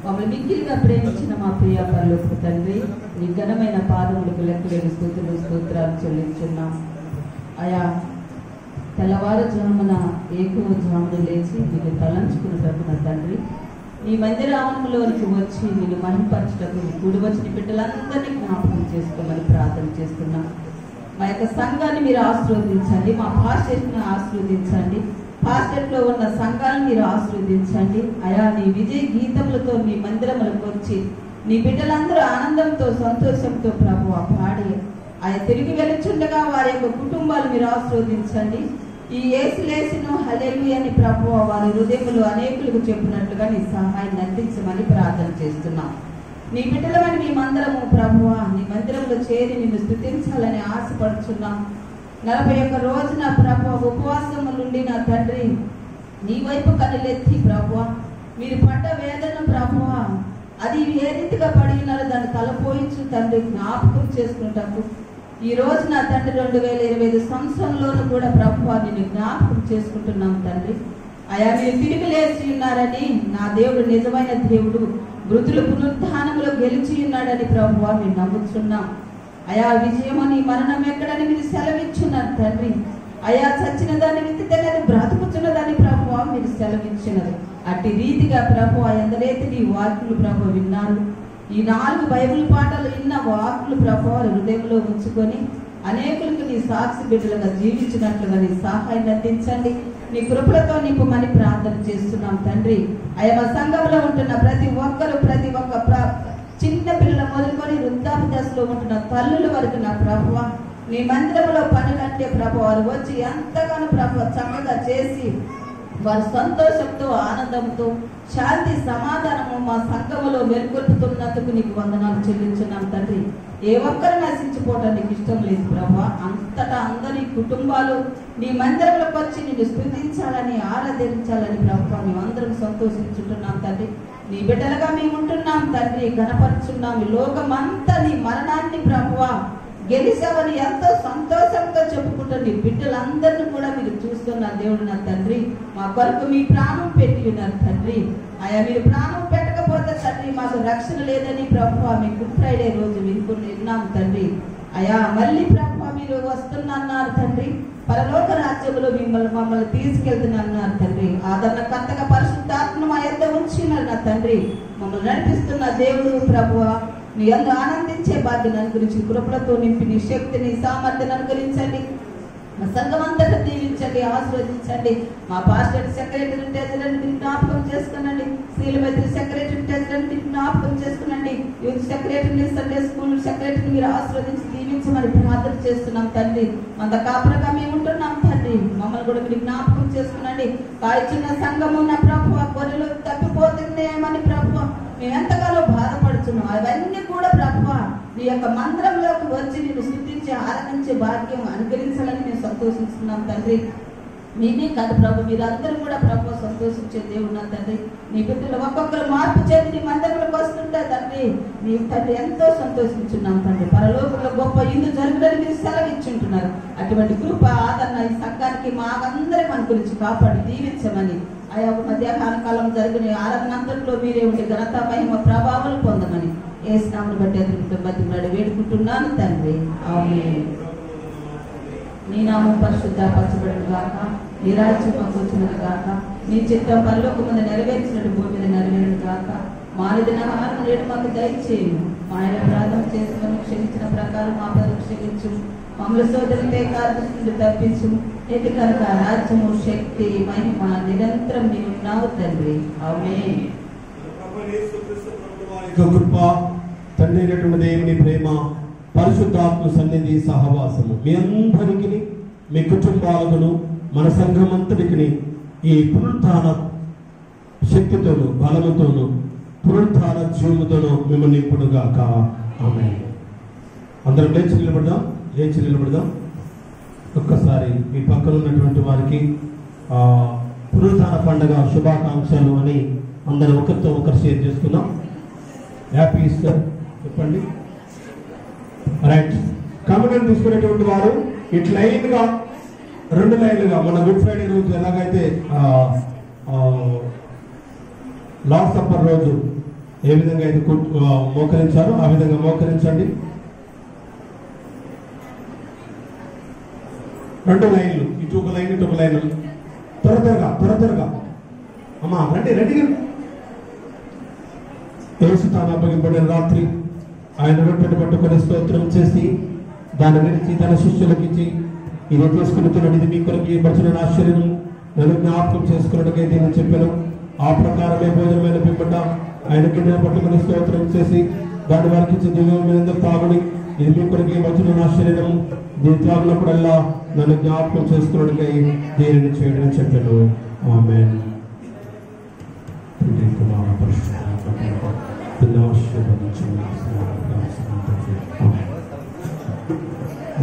[SPEAKER 6] మమ్మల్ని మిక్కిలిగా ప్రేమించిన మా ప్రియ పరలోకపు తండ్రి, నీ ఘనమైన పాదములకు లెక్కలేని స్తోత్రాలు చెల్లించున్నాం. ఆయా తెల్లవారుజామున ఎక్కువ జామున లేచి నిన్ను తలంచుకున్నటకున్న తండ్రి, నీ మందిరామంలోనికి వచ్చి నిన్ను మహింపరచటకు కూడి వచ్చిన బిడ్డలందరినీ జ్ఞాపకం చేసుకోమని ప్రార్థన చేస్తున్నాం. మా యొక్క సంఘాన్ని మీరు ఆశీర్వదించండి, మా పాస్టర్ని ఆశీర్వదించండి, పాస్టర్లో ఉన్న సంఘాలను మీరు ఆశీర్వదించండి. అయా నీ విజయ గీతములతో నీ మందిరములకు వచ్చి నీ బిడ్డలందరూ ఆనందంతో సంతోషంతో ప్రభువా పాడి ఆయన తిరిగి వెలుచుండగా వారి యొక్క కుటుంబాలు మీరు ఆశీర్వదించండి. ఈ యేసులేసును హల్లెలూయా అని ప్రభువా వారి హృదయములు అనేకులకు చెప్పినట్లుగా నీ సహాయాన్ని అందించమని ప్రార్థన చేస్తున్నాం. నీ బిడ్డలమని మేమందరము ప్రభువా నీ మందిరంలో చేరి నిన్ను స్తుతించాలని ఆశపడుచున్నాం. 41 రోజున ప్రభువా ఉపవాసము నుండి నా తండ్రి నీ వైపు కనులెత్తి ప్రభువా మీరు పడ్డ వేదన ప్రభువా అది ఏ రీతిగా పడి ఉన్నారో దాన్ని తలపోయించు తండ్రి జ్ఞాపకం చేసుకుంటాకు. ఈ రోజు నా తండ్రి 2025 సంవత్సరంలోనూ కూడా ప్రభువా నిన్ను జ్ఞాపకం చేసుకుంటున్నాం తండ్రి. అయా మీరు తిరిగి లేచి ఉన్నారని నా దేవుడు నిజమైన దేవుడు మృతుల పునరుత్థానంలో గెలిచి ఉన్నాడని ప్రభువా మేము నమ్ముతున్నాం. అయా విజయమని మరణం ఎక్కడని మీరు సెలవిచ్చున్నారు తండ్రి. అయా చచ్చిన దాన్ని విత్తితేనే బ్రతుకుతున్న దాన్ని ప్రభువా మీరు సెలవిచ్చినది. అట్టి రీతిగా ప్రభువా ఎందరైతే నీ వాక్కులు ప్రభు విన్నారు, ఈ 4 బైబిల్ పాటలు విన్న వాక్కులు ప్రభువా హృదయంలో ఉంచుకొని అనేకులకు నీ సాక్షి బిడ్డలుగా జీవించినట్లుగా నీ సహాయాన్ని అందించండి. నీ కృపలతో నింపమని ప్రార్థన చేస్తున్నాం తండ్రి. అయా మా సంఘంలో ఉంటున్న ప్రతి ఒక్క చిన్న పిల్లల మొదలుకొని వృద్ధాప్య దశలో ఉంటున్న తల్లుల వరకు నా ప్రభువా నీ మందిరంలో పనులంటే ప్రభు వారు వచ్చి ఎంతగానో ప్రభు చక్కగా చేసి వారి సంతోషంతో ఆనందంతో శాంతి సమాధానము మా సంఘములో మెరుగుపడుతున్నందుకు నీకు వందనాలు చెల్లించున్నాం తండ్రి. ఏ ఒక్కరు నశించిపోవటం నీకు ఇష్టం లేదు ప్రభా. అంతటా అందరి కుటుంబాలు నీ మందిరంలోకి వచ్చి నిన్ను స్తుతించాలని ఆరాధించాలని ప్రభు మేమందరం సంతోషించుంటున్నాం తండ్రి. నీ బిడ్డలుగా మేము ఉంటున్నాం తండ్రి, గణపరుచున్నాం. ఈ లోకమంతా నీ మరణాన్ని ప్రభువా గెలిచావని ఎంతో సంతోషంతో చెప్పుకుంటూ నీ బిడ్డలందరినీ కూడా మీరు చూస్తున్నారు దేవుడు నా తండ్రి. మా కొరకు మీ ప్రాణం పెట్టి ఉన్నారు తండ్రి. అయా మీరు ప్రాణం పెట్టకపోతే తండ్రి మాకు రక్షణ లేదని ప్రభువా మీ గుడ్ ఫ్రైడే రోజు విన్నాం తండ్రి. అయా మళ్ళీ ప్రభువా మీరు వస్తున్నారు తండ్రి. పరలోక రాజ్యంలో మమ్మల్ని తీసుకెళ్తున్నారు తండ్రి. ఆదరణకర్తగా పరిశుద్ధాత్మ మా యొద్ద ఉంచినారు నా తండ్రి. మమ్మల్ని నడిపిస్తున్న దేవుడు ప్రభువా నీ అందు ఆనందించే భాగ్యం అనుగ్రహించి కృపలతో నింపి నీ శక్తిని సామర్థ్యం అనుగ్రహించండి. మా సంఘం అంతటా దీవించండి, ఆశీర్వదించండి. మా పాస్టర్ సెక్రటరీ ట్రెజరర్ మీరు జ్ఞాపకం చేసుకునండి. శ్రీలమైత్రి సెక్రటరీ ట్రెజరర్ మీరు జ్ఞాపకం చేసుకునండి. Youth secretary Sunday school secretary మీరు ఆశీర్వదించి దీవించమని ప్రార్థన చేస్తున్నాం తండ్రి. అంత కాపురగా మేము ఉంటున్నాం తండ్రి. మమ్మల్ని కూడా మీరు జ్ఞాపకం చేసుకునండి. కాల్చిన సంఘము నా ప్రభువా గొర్రెలు తప్పిపోతుందేమని ప్రభువా మేము ఎంతగానో బాధపడుతున్నాం. అవన్నీ కూడా ప్రభువా నీ యొక్క మందిరంలోకి వచ్చి నేను స్తుతించి ఆరాధించే భాగ్యం అనుగ్రహించాలని మేము సంతోషిస్తున్నాం తండ్రి. నేనే కాదు ప్రభు మీరందరూ కూడా ప్రభు సంతోషించే దేవుడు తండ్రి. నీ బిడ్డలు ఒక్కొక్కరు మార్పు చేసి నీ మందిరంలోకి వస్తుంటే తండ్రి నీ తండ్రి ఎంతో సంతోషించున్నాం తండ్రి. పరలోకంలో గొప్ప ఇందు జరుగుదని మీరు సెలవిచ్చుంటున్నారు. అటువంటి కృప ఆదరణ ఈ సంఘానికి మాకందరం అనుగురించి కాపాడి దీవించమని ఆయా మధ్యాహ్న కాలం జరిగిన ఆరాధనంతట్లో మీరే ఉండి ఘనత మహిమ ప్రభావాలు పొందమని యేసు నామమును బట్టి అతనికి బతిమలాడి వేడుకుంటున్నాను తండ్రి. ఆమేన్. నీ నామం పరిశుద్ధపరచబడును గాక, నీ రాజ్యం మాకు వచ్చినది గాక, నీ చిత్తం పరలోకమందు నెరవేర్చినట్టు భూమి మీద నెరవేరును గాక. మానిదిన ఆహారం నేడు మాకు దయచేయము. మా ఆయన అపరాధం చేసుకొని క్షమించిన ప్రకారం మా పదవి క్షమించు. మమ్మల్ని సోదరులే కార్యదర్శులు తప్పించు. ఎటు కనుక రాజ్యము శక్తి మహిమ నిరంతరం నీవు ఉన్నావు తండ్రి. ఆమేన్.
[SPEAKER 2] కృప తండ్రి అయినటువంటి దేవుని ప్రేమ పరిశుద్ధాత్మ సన్నిధి సహవాసము మీ అందరికీ, మీ కుటుంబాలకును, మన సంఘమంతటికి ఈ పునరుత్థాన శక్తితోను, బలముతోను, పునరుత్థాన జీవముతోను మిమ్మల్ని నింపుడుగాక. ఆమేన్. అందరం లేచి నిలబడదాం. ఒక్కసారి మీ పక్కన ఉన్నటువంటి వారికి పునరుత్థాన పండుగ శుభాకాంక్షలు అని అందరూ ఒకరితో ఒకరు షేర్ చేసుకుందాం. హ్యాపీ ఈస్టర్ చెప్పండి. రైట్. కమ్యూనిటీ తీసుకునేటువంటి వారు ఇటు లైన్గా 2 లైన్లుగా మన గుడ్ ఫ్రైడే రోజు ఎలాగైతే లార్డ్ సప్పర్ రోజు ఏ విధంగా అయితే మోకరించారో ఆ విధంగా మోకరించండి. 2 లైన్లు, ఇటు ఒక లైన్, ఇటు ఒక లైన్. త్వరగా అమ్మా రెడీగా. యేసు తాను అప్పగింపబడిన రాత్రి ఆయన రొట్టెను పట్టుకొని స్తోత్రం చేసి దాన్ని విరిచి తన శిష్యులకు ఇచ్చి, ఇది తీసుకుని తినండి, ఇది మీ కొరకు ఇవ్వబడిన నా శరీరం, నన్ను జ్ఞాపకం చేసుకున్నట్టుగా దీన్ని చెప్పాను. ఆ ప్రకారమే భోజనమైన పిమ్మట ఆయన గిన్నెను పట్టుకుని స్తోత్రం చేసి దాని వారికి ఇచ్చి, దివ్యమైన తాగుడి, ఇది మీ కొరకు ఇవ్వబడిన నా శరీరం, దీన్ని త్రాగినప్పుడల్లా నన్ను జ్ఞాపకం చేసుకున్నట్టుగా దీనిని చేయడం చెప్పాను. ఆమేన్.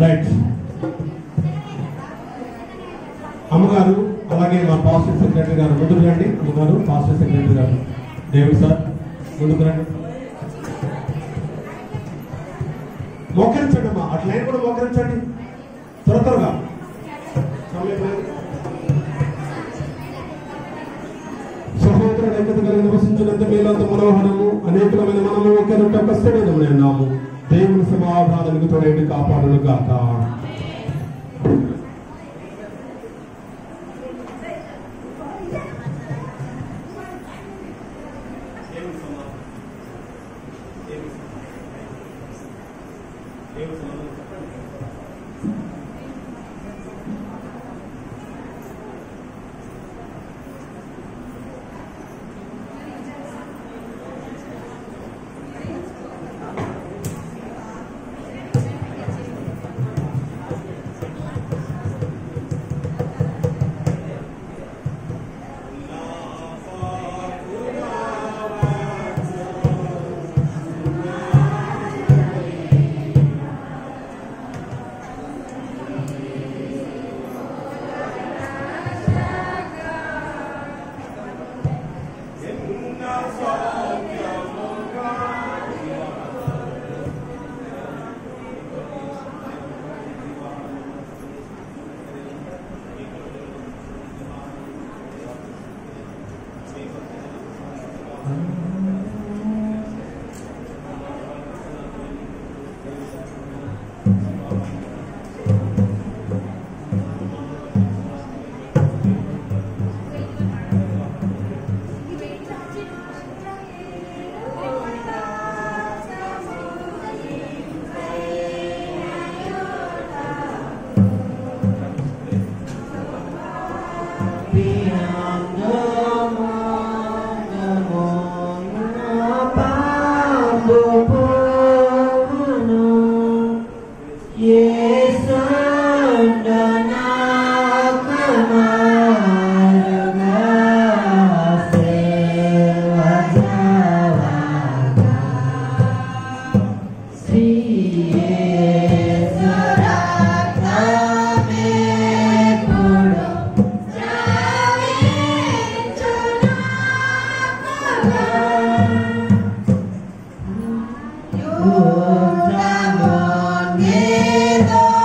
[SPEAKER 2] రైట్. అమ్మగారు అలాగే మా పాస్టర్ సెక్రటరీ గారు ముందుకు రండి. అమ్మగారు, పాస్టర్ సెక్రటరీ గారు, డేవిడ్ సార్ ముందుకు రండి. మోకరించండి అమ్మా, అట్లా కూడా మోకరించండి త్వరగా. సహోదరుడు ఐక్యత కలిగి నివసించినంత మేలంత మనోహరము అనేకమైన మనము ఒకే కష్టమైన నాము దేవుని సమాధానానికి తోడేటి కాపాడును గాక.
[SPEAKER 7] Oh,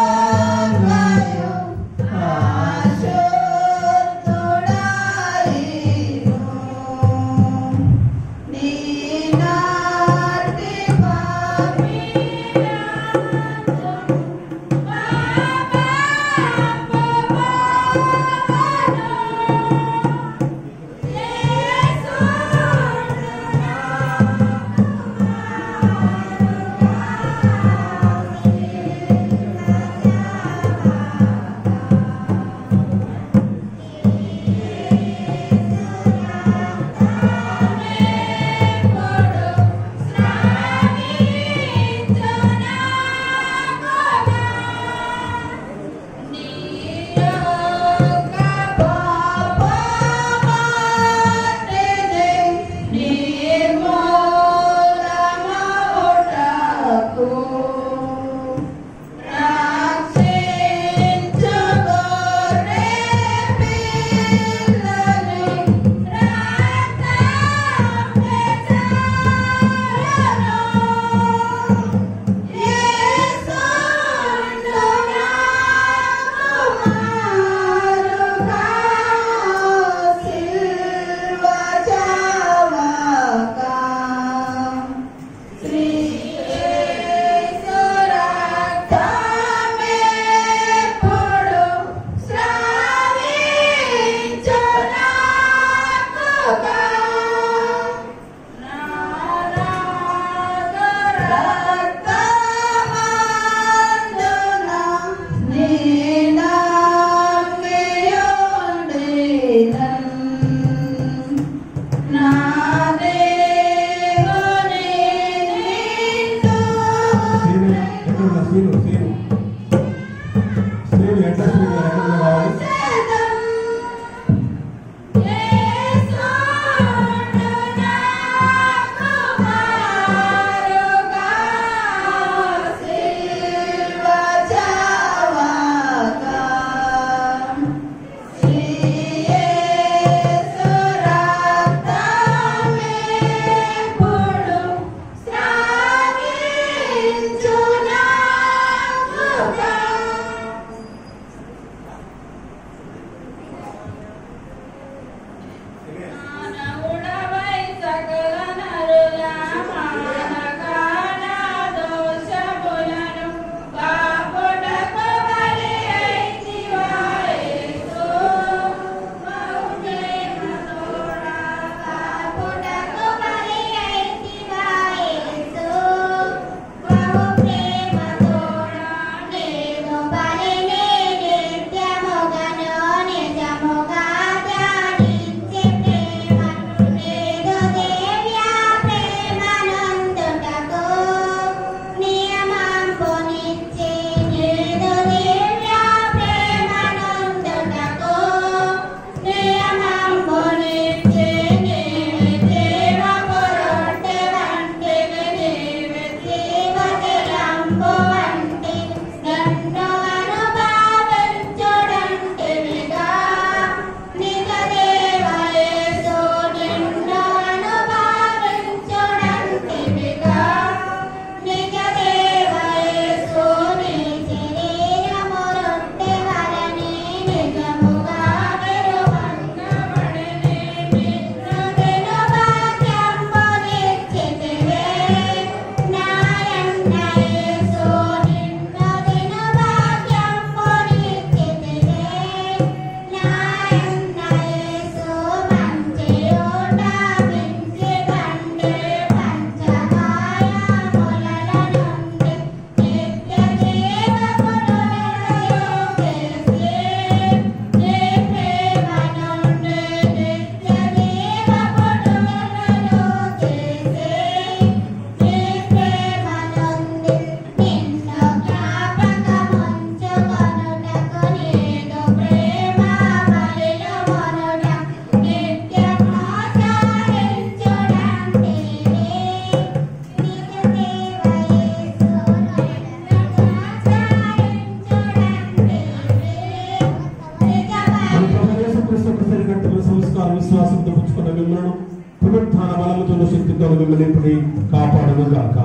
[SPEAKER 2] నింపుని కాపాడును గాక.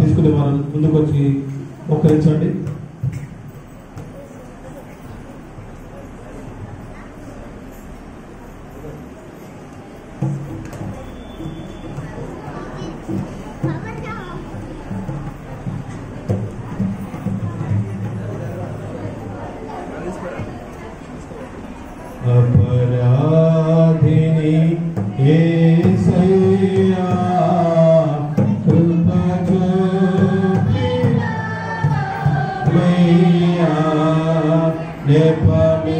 [SPEAKER 2] తీసుకునే వారు ముందుకు వచ్చి మోకరించండి. अपराधिनी యేసయ్యా కృప చూపినయ్యా నిపమించబడని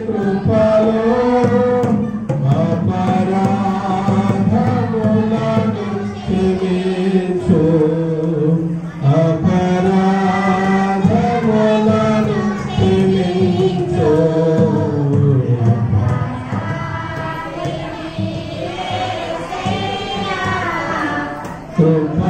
[SPEAKER 2] కృపలో అపరాధములను క్షమించు అపరాధములను క్షమించు కృప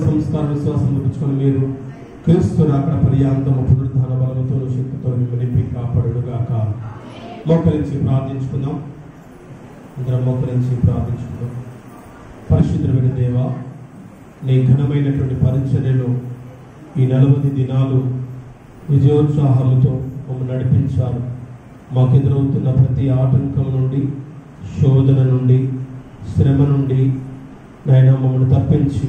[SPEAKER 2] సంస్కార విశ్వాసం చూపించుకొని మీరు క్రీస్తు అక్కడ పర్యాంతము పునరుద్ధాన బలముతో శక్తితో నింపి కాపాడుగాక. మోకరించి ప్రార్థించుకుందాం. అందరం మోకరించి ప్రార్థించుకుందాం. పరిశుద్ధమైన దేవ, నీ ఘనమైనటువంటి పరిచర్యలో ఈ 40 దినాలు విజయోత్సాహంతో మమ్మల్ని నడిపించారు. మాకు ఎదురవుతున్న ప్రతి ఆటంకం నుండి, శోధన నుండి, శ్రమ నుండి నాయన మమ్మల్ని తప్పించి,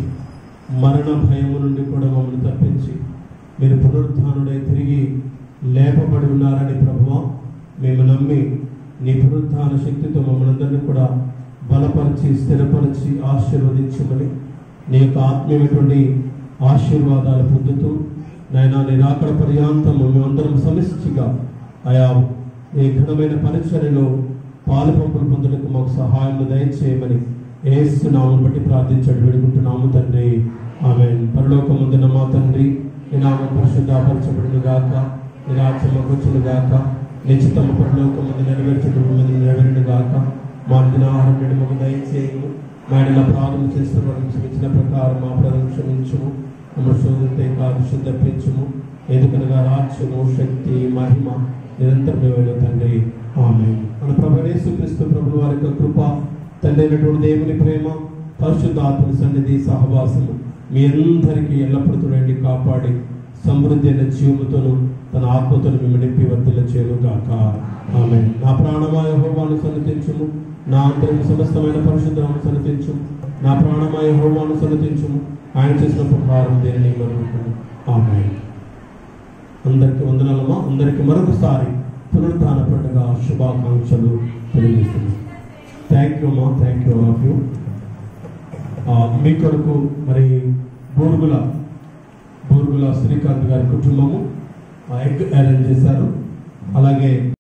[SPEAKER 2] మరణ భయము నుండి కూడా మమ్మల్ని తప్పించి మీరు పునరుద్ధానుడై తిరిగి లేపబడి ఉన్నారని ప్రభువా మేము నమ్మి నీ పునరుద్ధాన శక్తితో మమ్మల్ని అందరినీ కూడా బలపరిచి, స్థిరపరిచి ఆశీర్వదించమని నీ యొక్క ఆత్మీయమైనటువంటి ఆశీర్వాదాలు పొందుతూ నాయనా నీ రాకడ పర్యాంతం మేమందరం సమిష్టిగా ఆయా నీ ఘనమైన పరిచర్యలో పాలు పంపులు పొందడానికి మాకు సహాయం దయచేయమని యేసు నామమును బట్టి ప్రార్థించడం వేడుకుంటున్నాము తండ్రి. ఆమేన్. పరలోకమందున్న మా తండ్రి, నీ నామం పరిశుద్ధపరచబడును గాక, నీ రాజ్యం వచ్చును గాక, నీ చిత్తము పరలోకమందు నెరవేర్చబడును గాక. మా దినాహారం నేడు మాకు దయచేయము. మా ఎడల అపరాధం చేస్తున్న వారిని క్షమించిన ప్రకారం మా అపరాధం క్షమించుము. మమ్మల్ని శోధనతో కాదు తప్పించుము. ఎందుకనగా రాజ్యము, శక్తి, మహిమ నిరంతరమైన తండ్రి. ఆమేన్. మన ప్రభువైన యేసుక్రీస్తు ప్రభువు వారి యొక్క కృప, తండ్రి అయినటువంటి దేవుని ప్రేమ, పరిశుద్ధాత్మ సన్నిధి సహవాసము మీ అందరికీ ఎల్లప్పుడూ తోడండి కాపాడి సమృద్ధి అయిన జీవముతోను తన ఆత్మతోను మేము నింపి వర్ధిల్ల చేయనుగాక. ఆమేన్. నా ప్రాణమా యెహోవాను సన్నతించుము, నా అంతరంగ సమస్తమైన పరిశుద్ధమును సన్నతించుము. నా ప్రాణమా యెహోవాను సన్నతించుము, ఆయన చేసిన ప్రకారం దేనిని మరువకుము. ఆమేన్. అందరికీ వందనాలమ్మా. అందరికీ మరొకసారి పునరుద్ధాన పండుగ శుభాకాంక్షలు తెలియజేస్తున్నాను. థ్యాంక్ యూ అమ్మా. Thank you all of you. మీ కొరకు మరి బోరుగుల శ్రీకాంత్ గారి కుటుంబము ఎగ్ అరేంజ్ చేశారు. అలాగే